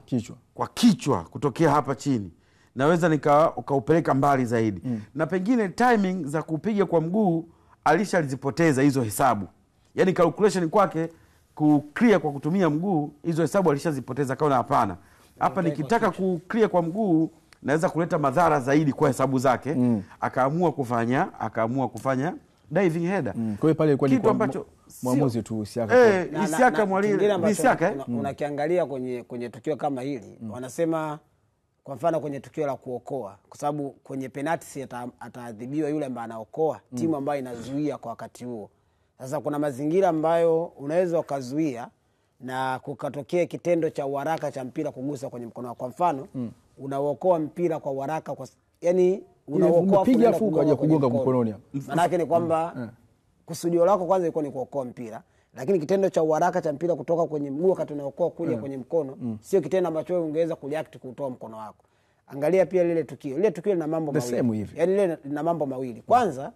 S3: kichwa kutokea hapa chini, naweza ukaupeleka mbali zaidi. Na pengine timing za kupiga kwa mguu alishalizipoteza hizo hesabu. Yani calculation kwake kuclear kwa kutumia mguu, hizo hesabu alishazipoteza. Kaona hapana, hapa nikitaka kuclear kwa mguu naweza kuleta madhara zaidi kwa hesabu zake. Akaamua kufanya diving header.
S1: Kwa hiyo pale ilikuwa
S2: kitu
S1: ambacho muamuzi tu Isiaka
S2: mwalimu unakiangalia kwenye tukio kama hili, wanasema kwa mfano kwenye tukio la kuokoa, kwa sababu kwenye penalty ataadhibiwa yule ambaye anaokoa, timu ambayo inazuia kwa wakati huo. Sasa kuna mazingira ambayo unaweza ukazuia na kukatokea kitendo cha uharaka cha mpira kugusa kwenye mkono wako. Kwa mfano unaokoa mpira kwa uharaka, yani
S1: unapiga afu ukaja kugonga mkononi hapo.
S2: Maana yake ni kwamba kusudio lako kwanza ilikuwa ni kuokoa mpira, lakini kitendo cha uharaka cha mpira kutoka kwenye mguu wakati unaokoa kuja kwenye mkono sio kitendo ambacho wewe ungeweza kureact kutoa mkono wako. Angalia pia lile tukio lina mambo mawili. Yaani lile lina mambo mawili. Kwanza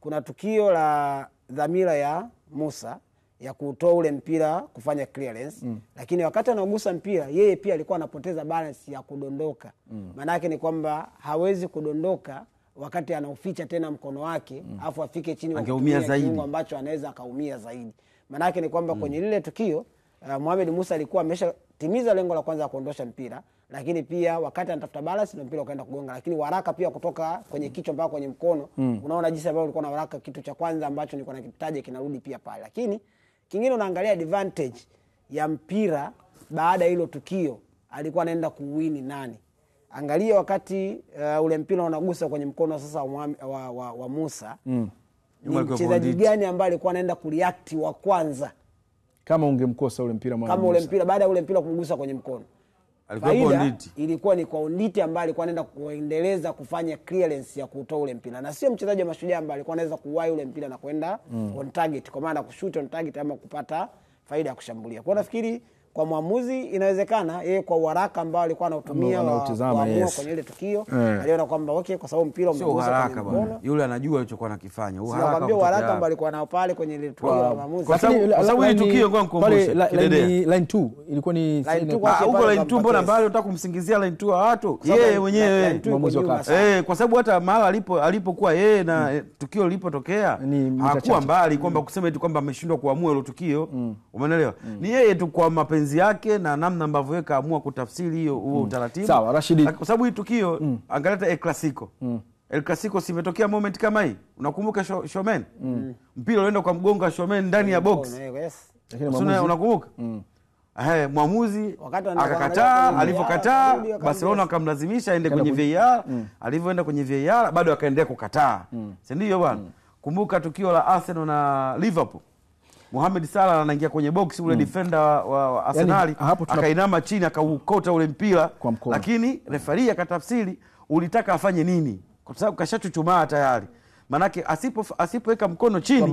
S2: kuna tukio la dhamira ya Musa ya kutoa ule mpira kufanya clearance, lakini wakati anagusa mpira yeye pia alikuwa anapoteza balance ya kudondoka. Maana yake ni kwamba hawezi kudondoka wakati anauficha tena mkono wake afu afike chini
S3: angeumia zaidi,
S2: ambacho anaweza akaumia zaidi. Maana yake ni kwamba kwenye lile tukio Mohamed Musa alikuwa ameshatimiza lengo la kwanza kuondosha mpira, lakini pia wakati anatafuta balance na mpira ukaenda kugonga, lakini haraka pia kutoka kwenye kichwa mpaka kwenye mkono. Unaona jinsi ambavyo ulikuwa na haraka, kitu cha kwanza ambacho nilikuwa nakitaja kinarudi pia pale. Lakini kingine unaangalia advantage ya mpira baada ya hilo tukio, alikuwa anaenda kuwini nani. Angalia wakati ule mpira unagusa kwenye mkono sasa wa Musa, ni mchezaji gani ambaye alikuwa anaenda kureact wa kwanza
S1: kama ungemkosa ule mpira
S2: Musa? Kama ule mpira baada ya ule mpira kugusa kwenye mkono, ilikuwa ni kwa Onditi ambaye alikuwa anaenda kuendeleza kufanya clearance ya kutoa ule mpira, na sio mchezaji wa Mashujaa ambaye alikuwa anaweza kuwahi ule mpira na kwenda on target, kwa maana kushoot on target ama kupata faida ya kushambulia. Kwa nafikiri kwa mwamuzi inawezekana yeye kwa uharaka ambao alikuwa anautumia kuamua kwenye ile tukio, aliona kwamba okay, kwa sababu mpira umegusa kwenye mkono,
S3: yule anajua alichokuwa anakifanya.
S2: Uharaka ambao alikuwa nao pale kwenye ile tukio la mwamuzi,
S3: kwa sababu ile tukio ngoja nikukumbushe
S1: line 2 ilikuwa ni
S3: huko line 2. Mbona mbali unataka kumsingizia line 2 wa watu? Yeye mwenyewe mwamuzi wa kati, kwa sababu hata mahali alipokuwa yeye na tukio lilipotokea hakuwa mbali kwamba kusema eti kwamba ameshindwa kuamua ile tukio. Umeelewa? Ni yeye tu kwa mapenzi yake na namna ambavyo yeye kaamua kutafsiri hiyo huo utaratibu.
S1: Sawa Rashidi,
S3: kwa sababu hii tukio angalia El Clasico. El Clasico simetokea moment kama hii. Unakumbuka Shomen? Mpira unaenda kwa mgonga Shomen ndani ya box. Unakumbuka? Mwamuzi akakataa, alivyokataa Barcelona akamlazimisha aende kwenye VAR, alivyoenda kwenye VAR bado akaendelea kukataa. Si ndio bwana? Kumbuka tukio la Arsenal na Liverpool. Mohamed Salah anaingia kwenye box, ule defender wa Arsenal akainama chini akaukota ule mpira, lakini referee akatafsiri ulitaka afanye nini, kwa sababu kashachuchumaa tayari. Manake asipoweka mkono chini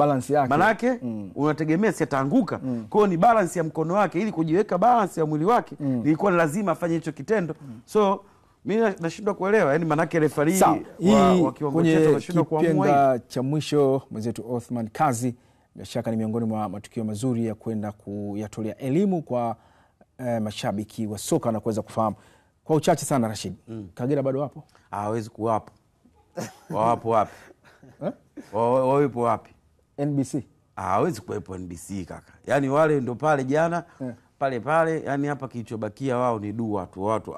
S3: manake unategemea si ataanguka. Kwa hiyo ni balance ya mkono wake, ili kujiweka balance ya mwili wake ilikuwa lazima afanye hicho kitendo. So mimi nashindwa kuelewa, yani manake referee wa kiwango chetu anashindwa kuamua.
S1: Kipenda cha mwisho mwenzetu Othman Kazi, bila shaka ni miongoni mwa matukio mazuri ya kwenda kuyatolea elimu kwa mashabiki wa soka na kuweza kufahamu. Kwa uchache sana Rashid, Kagera bado wapo?
S3: Hawezi kuwapo. Wapo wapi? Wapo wapi?
S1: NBC?
S3: Hawezi kuwepo NBC kaka. Yaani wale ndo pale jana pale, yani hapa kilichobakia wao ni dua tu, watu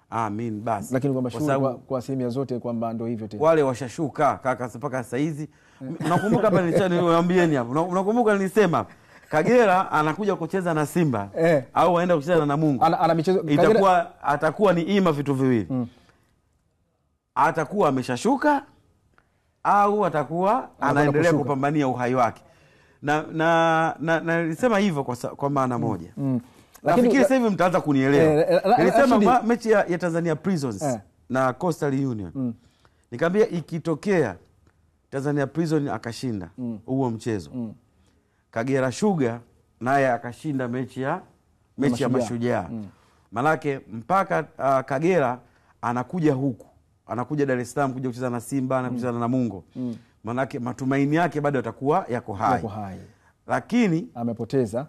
S3: amin basi.
S1: Lakini kwa mashuhuri kwa asilimia zote kwamba ndo hivyo tena.
S3: Wale washashuka kaka mpaka saa hizi. Unakumbuka hapa niwaambieni hapo. Unakumbuka nilisema Kagera anakuja kucheza na Simba au aenda kucheza na Namungo.
S1: Ana michezo
S3: atakuwa ni ima vitu viwili. Atakuwa ameshashuka au atakuwa anaendelea kupambania uhai wake. Na nilisema hivyo kwa maana moja. Lakini sasa hivi mtaanza kunielewa. Nilisema mechi ya Tanzania Prisons na Coastal Union. Nikamwambia ikitokea Tanzania Prison akashinda huo mchezo, Kagera Sugar naye akashinda mechi ya Mashujaa. Manake mpaka Kagera anakuja huku, anakuja Dar es Salaam kuja kucheza na Simba, anakucheza na Namungo. Manake matumaini yake bado yatakuwa yako hai. Lakini
S1: amepoteza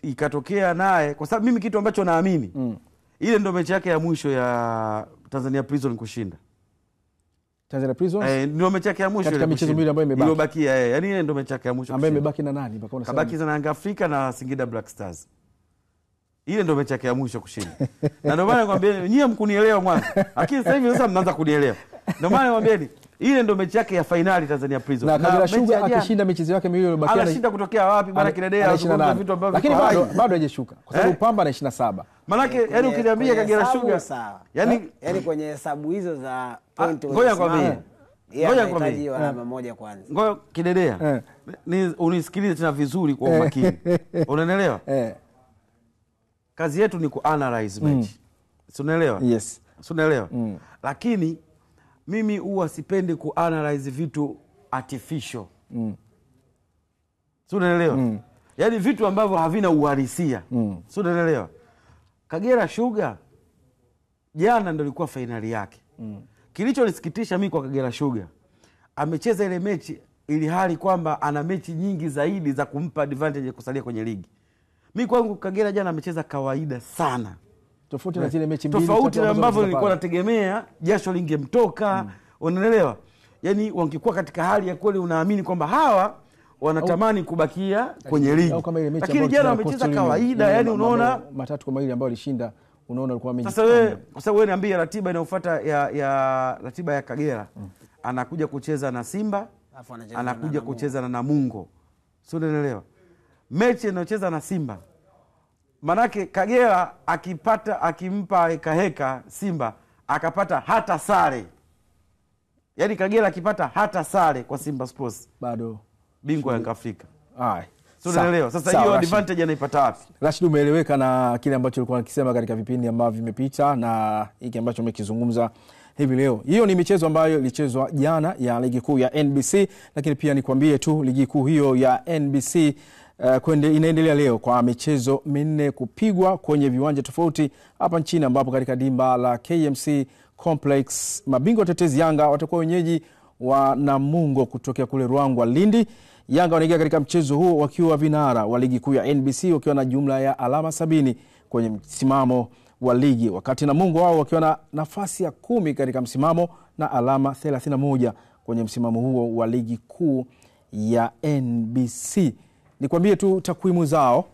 S3: ikatokea naye, kwa sababu mimi kitu ambacho naamini ile ndio mechi yake ya mwisho ya Tanzania Prison kushinda.
S1: Tanzania Prisons
S3: ndio mechi yake ya mwisho
S1: katika michezo miwili ambayo imebaki.
S3: Iliyobakia yani ile ndio mechi yake ya mwisho
S1: ambayo imebaki na nani mpaka unasema?
S3: Kabaki na Yanga Afrika na Singida Black Stars. Ile ndio mechi yake ya mwisho kushinda. Na ndio maana nakwambia nyie mkunielewa mwanzo. Lakini sasa hivi sasa mnaanza kunielewa. Ndio maana nakwambia ile ndio mechi yake ya finali Tanzania Prisons.
S1: Na Kagera Sugar akishinda mechi yake miwili iliyobakia
S3: anashinda kutokea wapi bwana Kidedea azungumza vitu ambavyo
S1: lakini bado hajashuka kwa sababu Pamba na 27.
S3: Manake yani ukiniambia Kagera Sugar
S2: yani kwenye hesabu hizo za point
S3: ngoja kwambie
S2: ngoja kwambie alama moja kwanza.
S3: Ngoja Kidedea unisikilize tena vizuri kwa umakini. Unaelewa? Kazi yetu ni kuanalyze match. Si unaelewa?
S1: Yes.
S3: Si unaelewa? Lakini mimi huwa sipendi kuanalyze vitu artificial. Si unaelewa? Yaani vitu ambavyo havina uhalisia. Si unaelewa? Kagera Sugar jana ndio ilikuwa finali yake. Kilichonisikitisha mimi kwa Kagera Sugar, amecheza ile mechi ili hali kwamba ana mechi nyingi zaidi za kumpa advantage ya kusalia kwenye ligi. Mimi kwangu Kagera jana amecheza kawaida sana.
S1: Tofauti na zile mechi mbili
S3: tofauti na ambavyo nilikuwa nategemea jasho lingemtoka. Unaelewa? Yaani wangekuwa katika hali ya kweli unaamini kwamba hawa wanatamani kubakia kwenye ligi. Lakini jana wamecheza kawaida, yani unaona
S1: 3-2 ambao alishinda, unaona alikuwa mechi.
S3: Sasa wewe kwa sababu wewe niambie ratiba inayofuata ya ratiba ya Kagera. Anakuja kucheza na Simba, anakuja kucheza na Namungo. Sio, unaelewa? Mechi inayocheza na Simba, manake Kagera akimpa heka Simba akapata hata sare. Yaani Kagera akipata hata sare kwa Simba Sports,
S1: bado
S3: bingwa ya Afrika.
S1: Sio,
S3: unaelewa? Sasa hiyo advantage anaipata wapi?
S1: Rashid, umeeleweka na kile ambacho ulikuwa unakisema katika vipindi ambavyo vimepita na hiki ambacho umekizungumza hivi leo. Hiyo ni michezo ambayo ilichezwa jana ya ligi kuu ya NBC, lakini pia nikwambie tu ligi kuu hiyo ya NBC inaendelea leo kwa michezo 4 kupigwa kwenye viwanja tofauti hapa nchini, ambapo katika dimba la KMC Complex mabingwa tetezi Yanga watakuwa wenyeji wa Namungo kutokea kule Ruangwa Lindi. Yanga wanaingia katika mchezo huo wakiwa vinara wa ligi kuu ya NBC wakiwa na jumla ya alama 70 kwenye msimamo wa ligi, wakati Namungo wao wakiwa na nafasi ya 10 katika msimamo na alama 31 kwenye msimamo huo wa ligi kuu ya NBC. Nikwambie tu takwimu zao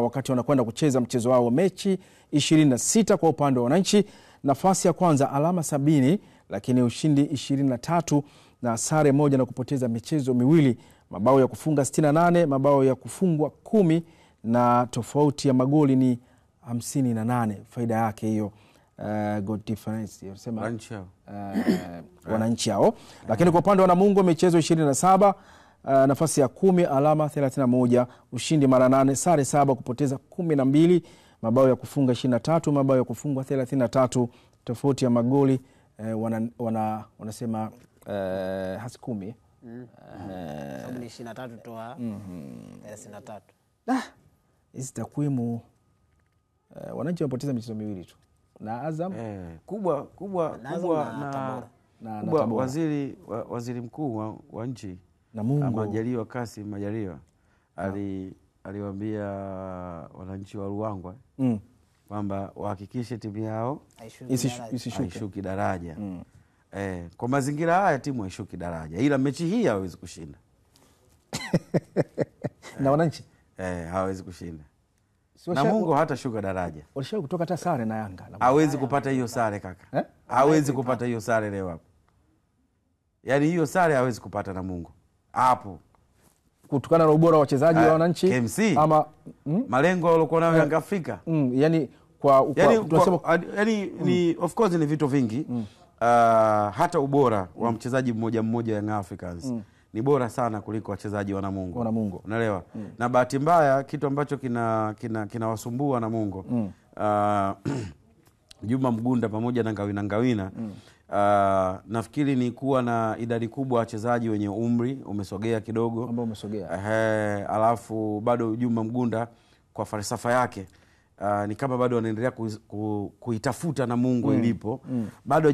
S1: wakati wanakwenda kucheza mchezo wao, mechi 26 kwa upande wa wananchi. Nafasi ya kwanza alama 70, lakini ushindi 23 na sare 1 na kupoteza michezo 2. Mabao ya kufunga 68, mabao ya kufungwa 10 na tofauti ya magoli ni 58. Faida yake hiyo goal difference unasema wananchi hao. Lakini kwa upande wa Namungo michezo 27, nafasi ya 10, alama 31, ushindi mara 8, sare 7, kupoteza 12, mabao ya kufunga 23, mabao ya kufungwa 33, tofauti ya magoli wanasema hasi 10.
S2: Sababu ni 23 toa 33.
S1: Hizi takwimu wananchi wamepoteza michezo 2 tu na Azam
S3: kubwa na waziri mkuu wa nchi Majaliwa Kassim Majaliwa aliwaambia wananchi wa Ruangwa kwamba wahakikishe timu yao isishuki daraja. Kwa mazingira haya timu haishuki daraja, ila mechi hii hawezi kushinda.
S1: Na wananchi
S3: hawezi kushinda. Namungo hata shuka daraja.
S1: Walishawahi kutoka hata sare na Yanga.
S3: Hawezi kupata hiyo sare kaka. Hawezi kupata hiyo sare leo hapo. Yaani hiyo sare hawezi kupata Namungo hapo,
S1: kutokana na ubora wa wachezaji wa wananchi
S3: KMC
S1: ama
S3: malengo waliokuwa nayo Yanga Afrika.
S1: Yani
S3: ni of course ni vitu vingi. Hata ubora wa mchezaji mmoja Young Africans ni bora sana kuliko wachezaji wa Namungo. Unaelewa? Na bahati mbaya kitu ambacho kinawasumbua Namungo, Juma Mgunda pamoja na Ngawina nafikiri ni kuwa na idadi kubwa wachezaji wenye umri umesogea kidogo,
S1: ambao umesogea.
S3: Alafu bado Juma Mgunda kwa falsafa yake ni kama bado anaendelea kuitafuta Namungo ilipo. Bado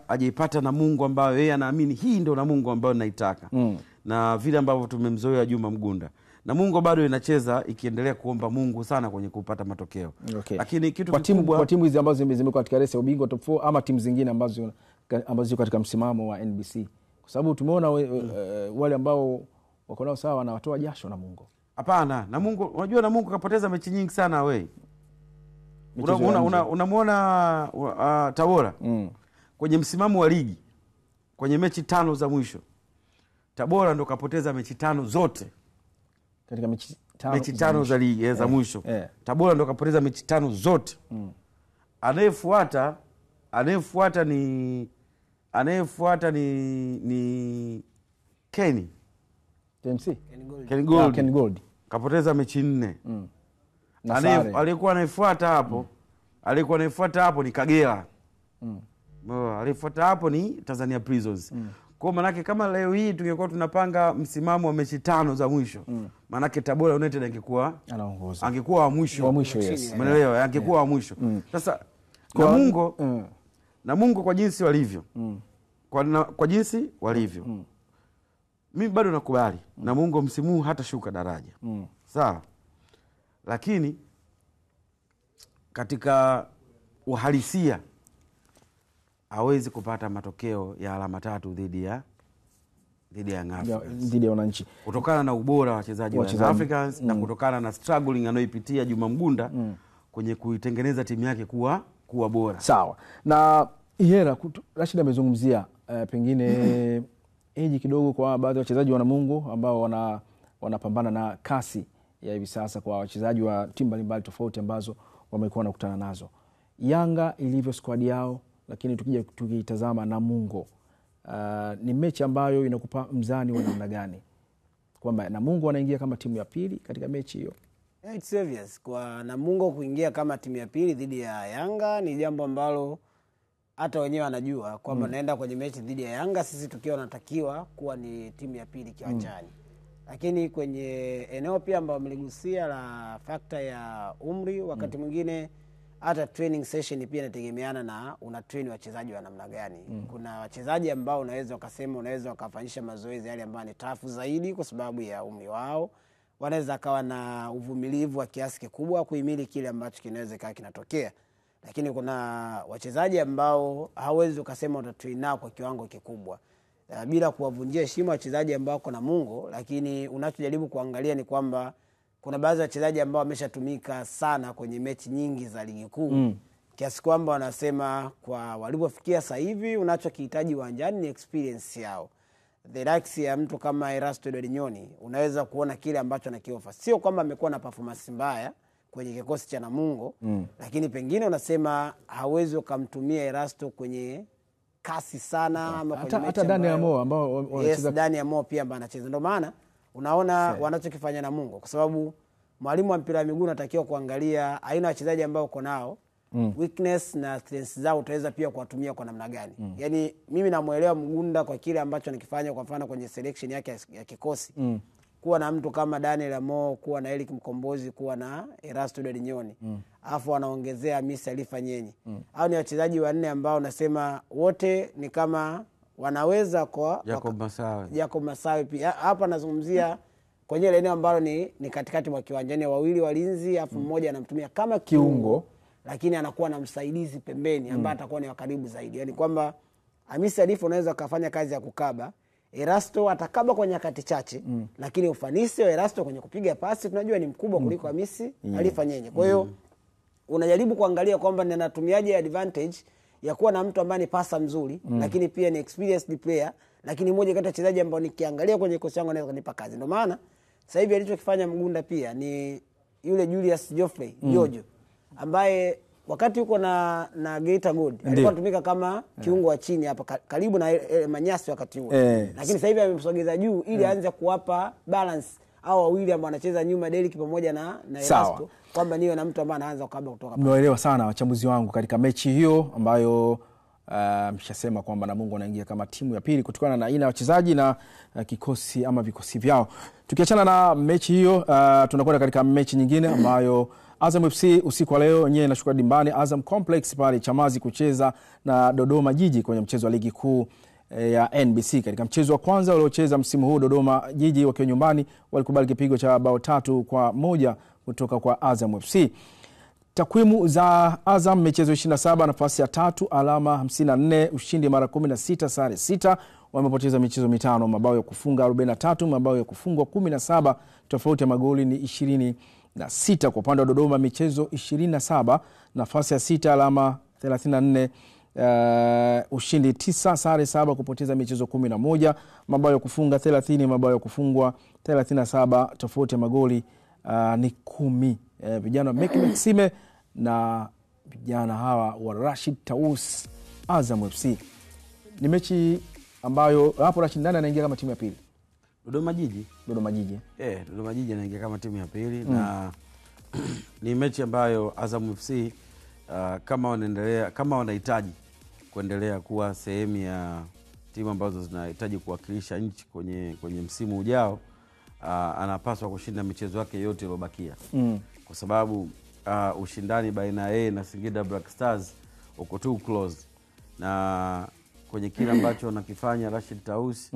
S3: hajaipata Namungo ambayo yeye anaamini hii ndio Namungo ambayo naitaka. Na vile ambavyo tumemzoea Juma Mgunda, Namungo bado inacheza ikiendelea kuomba Mungu sana kwenye kupata matokeo. Lakini kitu
S1: kwa timu hizi ambazo zimekuwa katika race ya ubingwa top 4 ama timu zingine ambazo ziko katika msimamo wa NBC, kwa sababu tumeona wale ambao wako nao sawa na watoa jasho Namungo.
S3: Hapana, Namungo, unajua Namungo kapoteza mechi nyingi sana wewe. Unamuona Tabora kwenye msimamo wa ligi kwenye mechi 5 za mwisho, Tabora ndo kapoteza mechi 5 zote
S1: katika mechi
S3: 5 za ligi za mwisho. Tabora ndo kapoteza mechi 5 zote. Anayefuata ni Ken Gold kapoteza mechi 4. Alikuwa anayefuata hapo ni Kagera Alifuata hapo ni Tanzania Prisons. Kwa manake kama leo hii tungekuwa tunapanga msimamo wa mechi 5 za mwisho, manake Tabora United angekuwa anaongoza. Angekuwa wa mwisho.
S1: Wa mwisho, yes.
S3: Umeelewa? Angekuwa wa mwisho. Sasa Namungo kwa jinsi walivyo. Kwa jinsi walivyo. Mimi bado nakubali Namungo msimu huu hata shuka daraja. Sawa. Lakini katika uhalisia hawezi kupata matokeo ya alama 3 dhidi ya
S1: dhidi ya wananchi
S3: kutokana na ubora wa wachezaji wa Africans na kutokana na struggling anayoipitia Juma Mgunda kwenye kuitengeneza timu yake kuwa bora.
S1: Sawa. Na Ihera, Rashid amezungumzia pengine eji kidogo kwa baadhi ya wachezaji wa Namungo ambao wanapambana na kasi ya hivi sasa kwa wachezaji wa timu mbalimbali tofauti ambazo wamekuwa wanakutana nazo. Yanga ilivyo squad yao, lakini tukitazama Namungo, ni mechi ambayo inakupa mzani wa namna gani kwamba Namungo wanaingia kama timu ya pili katika mechi hiyo?
S2: It's obvious kwa Namungo kuingia kama timu ya pili dhidi ya Yanga ni jambo ambalo hata wenyewe wanajua kwamba naenda kwenye mechi dhidi ya Yanga sisi tukiwa natakiwa kuwa ni timu ya pili kiwanjani. Lakini kwenye eneo pia ambao mligusia la factor ya umri, wakati mwingine hata training session pia inategemeana na una train wachezaji wa namna gani. Kuna wachezaji ambao unaweza wakafanyisha mazoezi yale ambayo ni tafu zaidi kwa sababu ya umri wao. Wanaweza kawa na uvumilivu wa kiasi kikubwa kuhimili kile ambacho kinaweza kaa kinatokea. Lakini kuna wachezaji ambao hawezi ukasema utatrain nao kwa kiwango kikubwa. Bila kuwavunjia heshima wachezaji ambao kuna Namungo, lakini unachojaribu kuangalia ni kwamba kuna baadhi ya wachezaji ambao wameshatumika sana kwenye mechi nyingi za ligi kuu. Kiasi kwamba wanasema kwa walipofikia sasa hivi unachokihitaji uwanjani ni experience yao. The likes ya mtu kama Erasto Dodinyoni unaweza kuona kile ambacho anakiofa. Sio kwamba amekuwa na performance mbaya kwenye kikosi cha Namungo, lakini pengine unasema hawezi ukamtumia Erasto kwenye kasi sana ama kwenye mechi
S1: hata Dani ya Mo ambao
S2: wanacheza. Yes, Dani ya Mo pia ambaye anacheza. Ndio maana unaona wanachokifanya Namungo, kwa sababu mwalimu wa mpira wa miguu anatakiwa kuangalia aina wachezaji ambao uko nao, weakness na strengths zao utaweza pia kuwatumia kwa namna gani. Yaani mimi namuelewa Mgunda kwa kile ambacho anakifanya, kwa mfano kwenye selection yake ya kikosi. Kuwa na mtu kama Daniel Amo, kuwa na Eric Mkombozi, kuwa na Erasto Dodinyoni. Alafu wanaongezea Hamisi Alifa Nyenye. Hao ni wachezaji wanne ambao nasema wote ni kama wanaweza kwa Jacob Masawe pia. Hapa nazungumzia kwenye eneo ambalo ni katikati mwa kiwanjani, wawili walinzi afu mmoja anamtumia kama kiungo, lakini anakuwa na msaidizi pembeni ambaye atakuwa ni wa karibu zaidi. Yaani kwamba Hamisi Alifa unaweza kufanya kazi ya kukaba, Erasto atakaba kwa nyakati chache, lakini ufanisi wa Erasto kwenye kupiga pasi tunajua ni mkubwa kuliko Hamisi Alifa Nyenye. Kwa hiyo unajaribu kuangalia kwamba ninatumiaje advantage ya kuwa na mtu ambaye ni pasa mzuri, lakini pia ni experienced player, lakini mmoja kati ya wachezaji ambao nikiangalia kwenye kosi yangu anaweza kunipa kazi. Ndio maana sasa hivi alichokifanya Mgunda pia ni yule Julius Geoffrey Jojo, ambaye wakati yuko na Geita Gold alikuwa anatumika kama kiungo wa chini hapa karibu na Manyasi wakati huo. Lakini sasa hivi amemsogeza juu ili aanze kuwapa balance au wawili ambao wanacheza nyuma Derrick pamoja na Erasto, kwamba niwe na mtu ambaye anaanza kabla kutoka.
S1: Mnaelewa sana wachambuzi wangu katika mechi hiyo ambayo mshasema kwamba Namungo anaingia kama timu ya pili kutokana na aina ya wachezaji na kikosi ama vikosi vyao. Tukiachana na mechi hiyo, tunakwenda katika mechi nyingine ambayo Azam FC usiku wa leo yenyewe inashuka dimbani Azam Complex pale Chamazi kucheza na Dodoma Jiji kwenye mchezo wa ligi kuu ya NBC. Katika mchezo wa kwanza uliocheza msimu huu, Dodoma Jiji wakiwa nyumbani walikubali kipigo cha bao 3-1 kutoka kwa Azam FC. Takwimu za Azam: michezo 27, nafasi ya 3, alama 54, ushindi mara 16, sare 6. Wamepoteza michezo 5, mabao ya kufunga 43, mabao ya kufungwa 17, tofauti ya magoli ni 26. Kwa upande wa Dodoma michezo 27, nafasi ya 6, alama 34, ushindi 9, sare 7, kupoteza michezo 11, mabao ya kufunga 30, mabao ya kufungwa 37, tofauti ya magoli ni 10. Vijana wa Meki Maxime na vijana hawa wa Rashid Taus Azam FC. Ni mechi ambayo hapo Rashid ndani anaingia kama timu ya pili.
S3: Dodoma Jiji.
S1: Dodoma Jiji
S3: anaingia kama timu ya pili na ni mechi ambayo Azam FC kama wanahitaji kuendelea kuwa sehemu ya timu ambazo zinahitaji kuwakilisha nchi kwenye msimu ujao, anapaswa kushinda michezo yake yote iliyobakia. Kwa sababu ushindani baina yeye na Singida Black Stars uko too close, na kwenye kile ambacho anakifanya Rashid Tausi,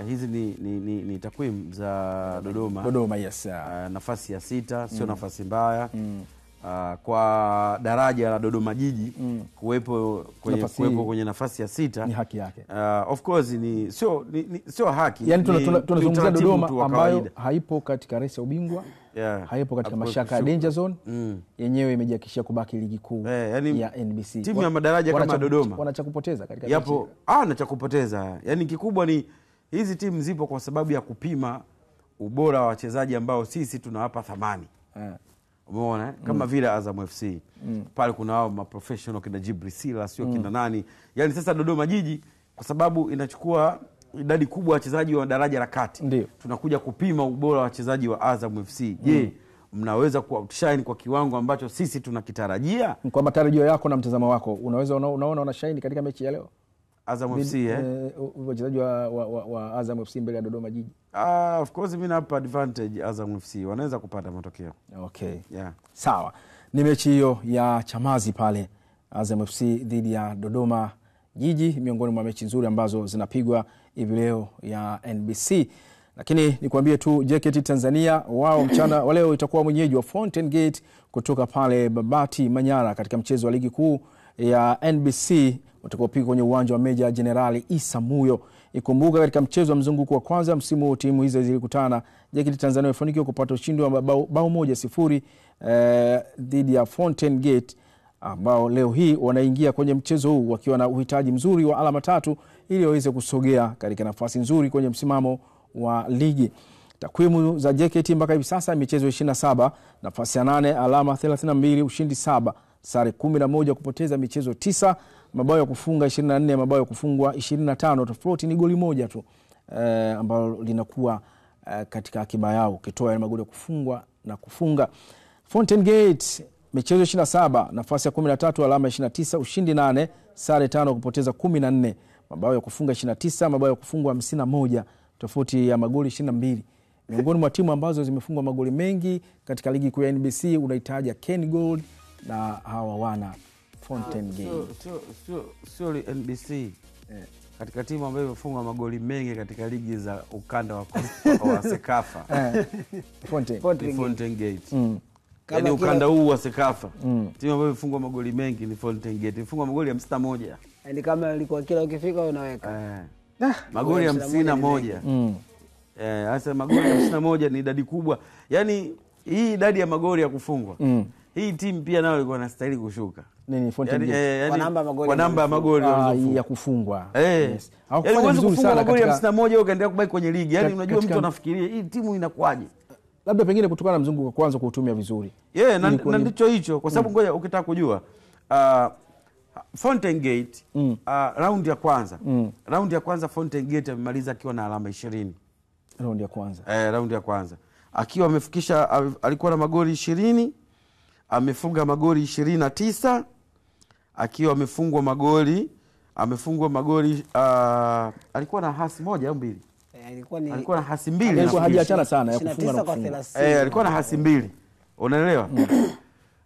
S3: hizi ni takwimu za Dodoma.
S1: Yes.
S3: Nafasi ya 6 sio nafasi mbaya. Kwa daraja la Dodoma Jiji kuwepo kwenye nafasi ya 6
S1: ni haki yake.
S3: Of course sio haki.
S1: Yani tunazungumzia Dodoma ambayo haipo katika race ya ubingwa, haipo katika mashaka ya danger zone, yenyewe imejihakikishia kubaki ligi kuu ya NBC.
S3: Timu ya madaraja kama Dodoma
S1: wana cha kupoteza katika
S3: yapo, na cha kupoteza. Yani kikubwa ni hizi timu zipo kwa sababu ya kupima ubora wa wachezaji ambao sisi tunawapa thamani. Umeona kama vile Azam FC pale kuna wao maprofessional kina Jibri Sila sio kina nani. Yani sasa Dodoma Jiji kwa sababu inachukua idadi kubwa ya wachezaji wa daraja la kati, tunakuja kupima ubora wa wachezaji wa Azam FC. Je, mnaweza kuoutshine kwa kiwango ambacho sisi tunakitarajia?
S1: Kwa matarajio yako na mtazamo wako, unaweza unaona unashine katika mechi ya leo
S3: Azam FC
S1: wachezaji wa Azam FC mbele ya Dodoma Jiji?
S3: Of course mimi napa advantage Azam FC, wanaweza kupata matokeo.
S1: Okay. Sawa. Ni mechi hiyo ya Chamazi pale, Azam FC dhidi ya Dodoma Jiji, miongoni mwa mechi nzuri ambazo zinapigwa hivi leo ya NBC. Lakini nikwambie tu JKT Tanzania wao mchana wa leo itakuwa mwenyeji wa Fountain Gate kutoka pale Babati Manyara katika mchezo wa ligi kuu ya NBC utakaopigwa kwenye uwanja wa Meja Jenerali Isa Muyo. Ikumbuka katika mchezo wa mzunguko wa kwanza msimu timu hizo zilikutana, JKT Tanzania imefanikiwa kupata ushindi wa bao 1-0 dhidi ya Fountain Gate, ambao leo hii wanaingia kwenye mchezo huu wakiwa na uhitaji mzuri wa alama 3 ili waweze kusogea katika nafasi nzuri kwenye msimamo wa ligi. Takwimu za JKT mpaka hivi sasa michezo 27, nafasi ya 8, alama 32, ushindi 7, sare 11, kupoteza michezo 9, mabao ya kufunga 24, mabao ya kufungwa 25. Tofauti ni goli moja tu ambalo linakuwa katika akiba yao, ukitoa magoli ya kufungwa na kufunga. Fountain Gate michezo 27, nafasi ya 13, alama 29, ushindi 8, sare 5, kupoteza 14, mabao ya kufunga 29, mabao ya kufungwa 51, tofauti ya magoli 22. Miongoni mwa timu ambazo zimefungwa magoli mengi katika ligi kuu ya NBC unahitaji Ken Gold na hawa wana Fountain Gate.
S3: Sio NBC. Katika timu ambayo imefungwa magoli mengi katika ligi za ukanda wa Sekafa. Fountain Gate. Yani ukanda huu wa Sekafa. Timu ambayo imefungwa magoli mengi ni Fountain Gate. Imefungwa magoli 51.
S2: Yani kama ilikuwa kila ukifika unaweka.
S3: Magoli 51. Hasa magoli 51 ni idadi kubwa. Yani hii idadi ya magoli ya kufungwa. Hii timu pia nayo ilikuwa inastahili kushuka.
S1: Nini Fountain Gate?
S2: Kwa
S3: namba ya magoli
S1: ya kufungwa.
S3: Yes.
S1: Yani huwezi
S3: kufunga magoli 51 ukaendelea kubaki kwenye ligi. Yani unajua mtu anafikiria hii timu inakuaje?
S1: Labda pengine kutokana na mzunguko wa kwanza kuutumia vizuri.
S3: Na ndicho hicho kwa sababu ngoja ukitaka kujua Fountain Gate round ya kwanza. Round ya kwanza Fountain Gate amemaliza akiwa na alama 20.
S1: Round ya kwanza.
S3: Round ya kwanza. Akiwa amefikisha alikuwa na magoli 20, amefunga magoli 29, akiwa amefungwa magoli alikuwa na hasi moja au mbili. Alikuwa na hasi mbili.
S1: Alikuwa hajaachana sana ya kufunga na kufunga.
S3: Alikuwa na hasi mbili. Unaelewa?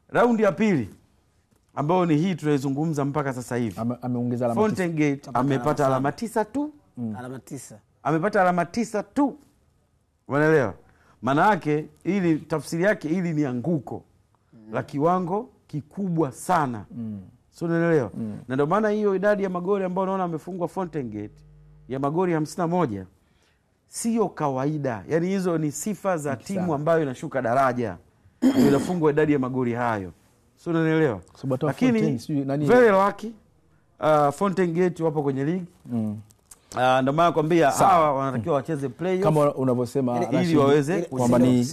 S3: Raundi ya pili ambao ni hii tunaizungumza mpaka sasa hivi.
S1: Ameongeza alama 9.
S3: Fountain Gate amepata alama 9 tu.
S2: Alama 9.
S3: Amepata alama 9 tu. Unaelewa? Maana yake ili tafsiri yake ili ni anguko la kiwango kikubwa sana. Sio, unaelewa? Na ndio maana hiyo idadi ya magoli ambayo unaona amefungwa Fountain Gate ya magoli 51 sio kawaida. Yani hizo ni sifa za timu ambayo inashuka daraja. Inafungwa idadi ya magoli hayo. Sio, unaelewa? Lakini very lucky Fountain Gate wapo kwenye ligi. Ndio maana nakwambia hawa wanatakiwa wacheze playoff
S1: kama unavyosema
S3: ili waweze
S1: kwamba ni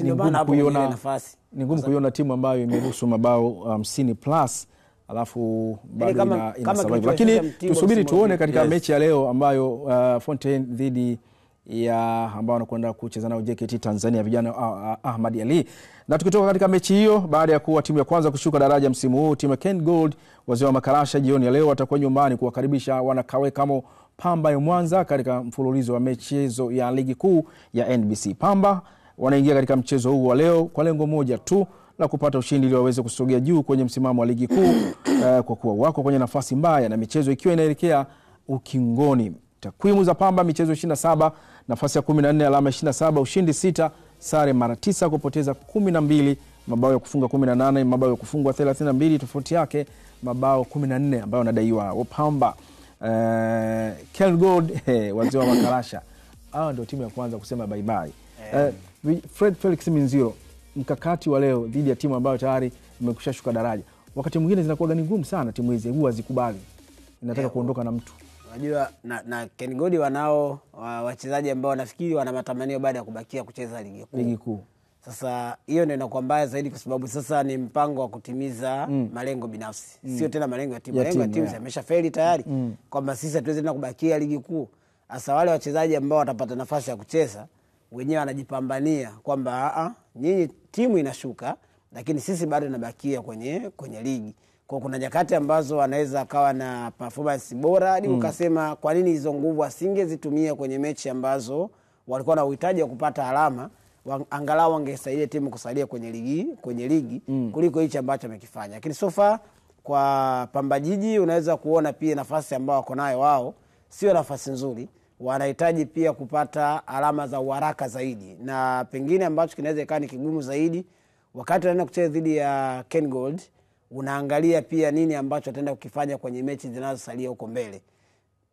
S1: ngumu kuiona timu ambayo imeruhusu mabao 50 plus alafu bado ina survive. Lakini tusubiri tuone katika mechi ya leo ambayo Fountain dhidi ya ambao wanakwenda kucheza nao JKT Tanzania vijana Ahmad Ali. Na tukitoka katika mechi hiyo, baada ya kuwa timu ya kwanza kushuka daraja msimu huu, timu ya Ken Gold wazee wa Makarasha jioni ya leo watakuwa nyumbani kuwakaribisha wanakawe kama Pamba ya Mwanza katika mfululizo wa michezo ya ligi kuu ya NBC. Pamba wanaingia katika mchezo huu wa leo kwa lengo moja tu la kupata ushindi ili waweze kusogea juu kwenye msimamo wa ligi kuu kwa kuwa wako kwenye nafasi mbaya na michezo ikiwa inaelekea ukingoni. Takwimu za Pamba: michezo 27, nafasi ya 14, alama 27, ushindi 6, sare mara 9, kupoteza 12, mabao ya kufunga 18, mabao ya kufungwa 32, tofauti yake mabao 14 ambayo wanadaiwa Pamba. Ken Gold wazee wa Makarasha, hao ndio timu ya kwanza kusema bye bye. Fred Felix Minziro, mkakati wa leo dhidi ya timu ambayo tayari imekushashuka daraja. Wakati mwingine zinakuwa ni ngumu sana timu hizi, huwa zikubali, inataka kuondoka na mtu.
S2: Unajua na Ken Gold wanao wachezaji ambao nafikiri wana matamanio baada ya kubakia kucheza ligi kuu. Sasa hiyo ndio inakuwa mbaya zaidi, kwa sababu sasa ni mpango wa kutimiza malengo binafsi, sio tena malengo ya timu. Malengo ya timu yameshafeli tayari, kwamba sisi hatuwezi tena kubakia ligi kuu. Sasa wale wachezaji ambao watapata nafasi ya kucheza wenyewe wanajipambania kwamba nyinyi timu inashuka, lakini sisi bado tunabakia kwenye ligi. Kwa kuna nyakati ambazo wanaweza kawa na performance bora hadi ukasema kwa nini hizo nguvu asingezitumia kwenye mechi ambazo walikuwa na uhitaji wa kupata alama, angalau wangesaidia timu kusaidia kwenye ligi kuliko hicho ambacho amekifanya. Lakini so far kwa Pamba Jiji unaweza kuona pia nafasi ambayo wako nayo wao sio nafasi nzuri, wanahitaji pia kupata alama za uharaka zaidi, na pengine ambacho kinaweza ikawa ni kigumu zaidi wakati wanaenda kucheza dhidi ya Ken Gold, unaangalia pia nini ambacho ataenda kukifanya kwenye mechi zinazosalia huko mbele.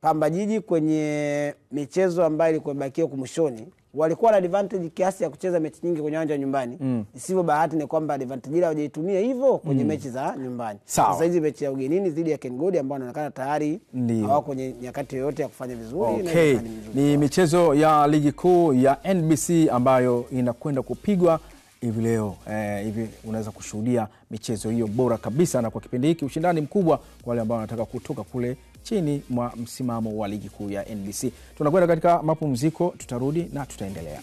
S2: Pamba Jiji kwenye michezo ambayo ilikuwa bakia kumshoni walikuwa na advantage kiasi ya kucheza mechi nyingi kwenye uwanja wa nyumbani. Isivyo bahati ni kwamba advantage ile hawajaitumia hivyo kwenye mechi za nyumbani. Sasa hizi mechi ya ugenini dhidi ya Ken Gold ambao wanaonekana tayari hawako kwenye nyakati yoyote ya kufanya vizuri.
S1: Ni michezo ya ligi kuu ya NBC ambayo inakwenda kupigwa hivi leo. Hivi unaweza kushuhudia michezo hiyo bora kabisa, na kwa kipindi hiki ushindani mkubwa kwa wale ambao wanataka kutoka kule chini mwa msimamo wa ligi kuu ya NBC. Tunakwenda katika mapumziko, tutarudi na tutaendelea.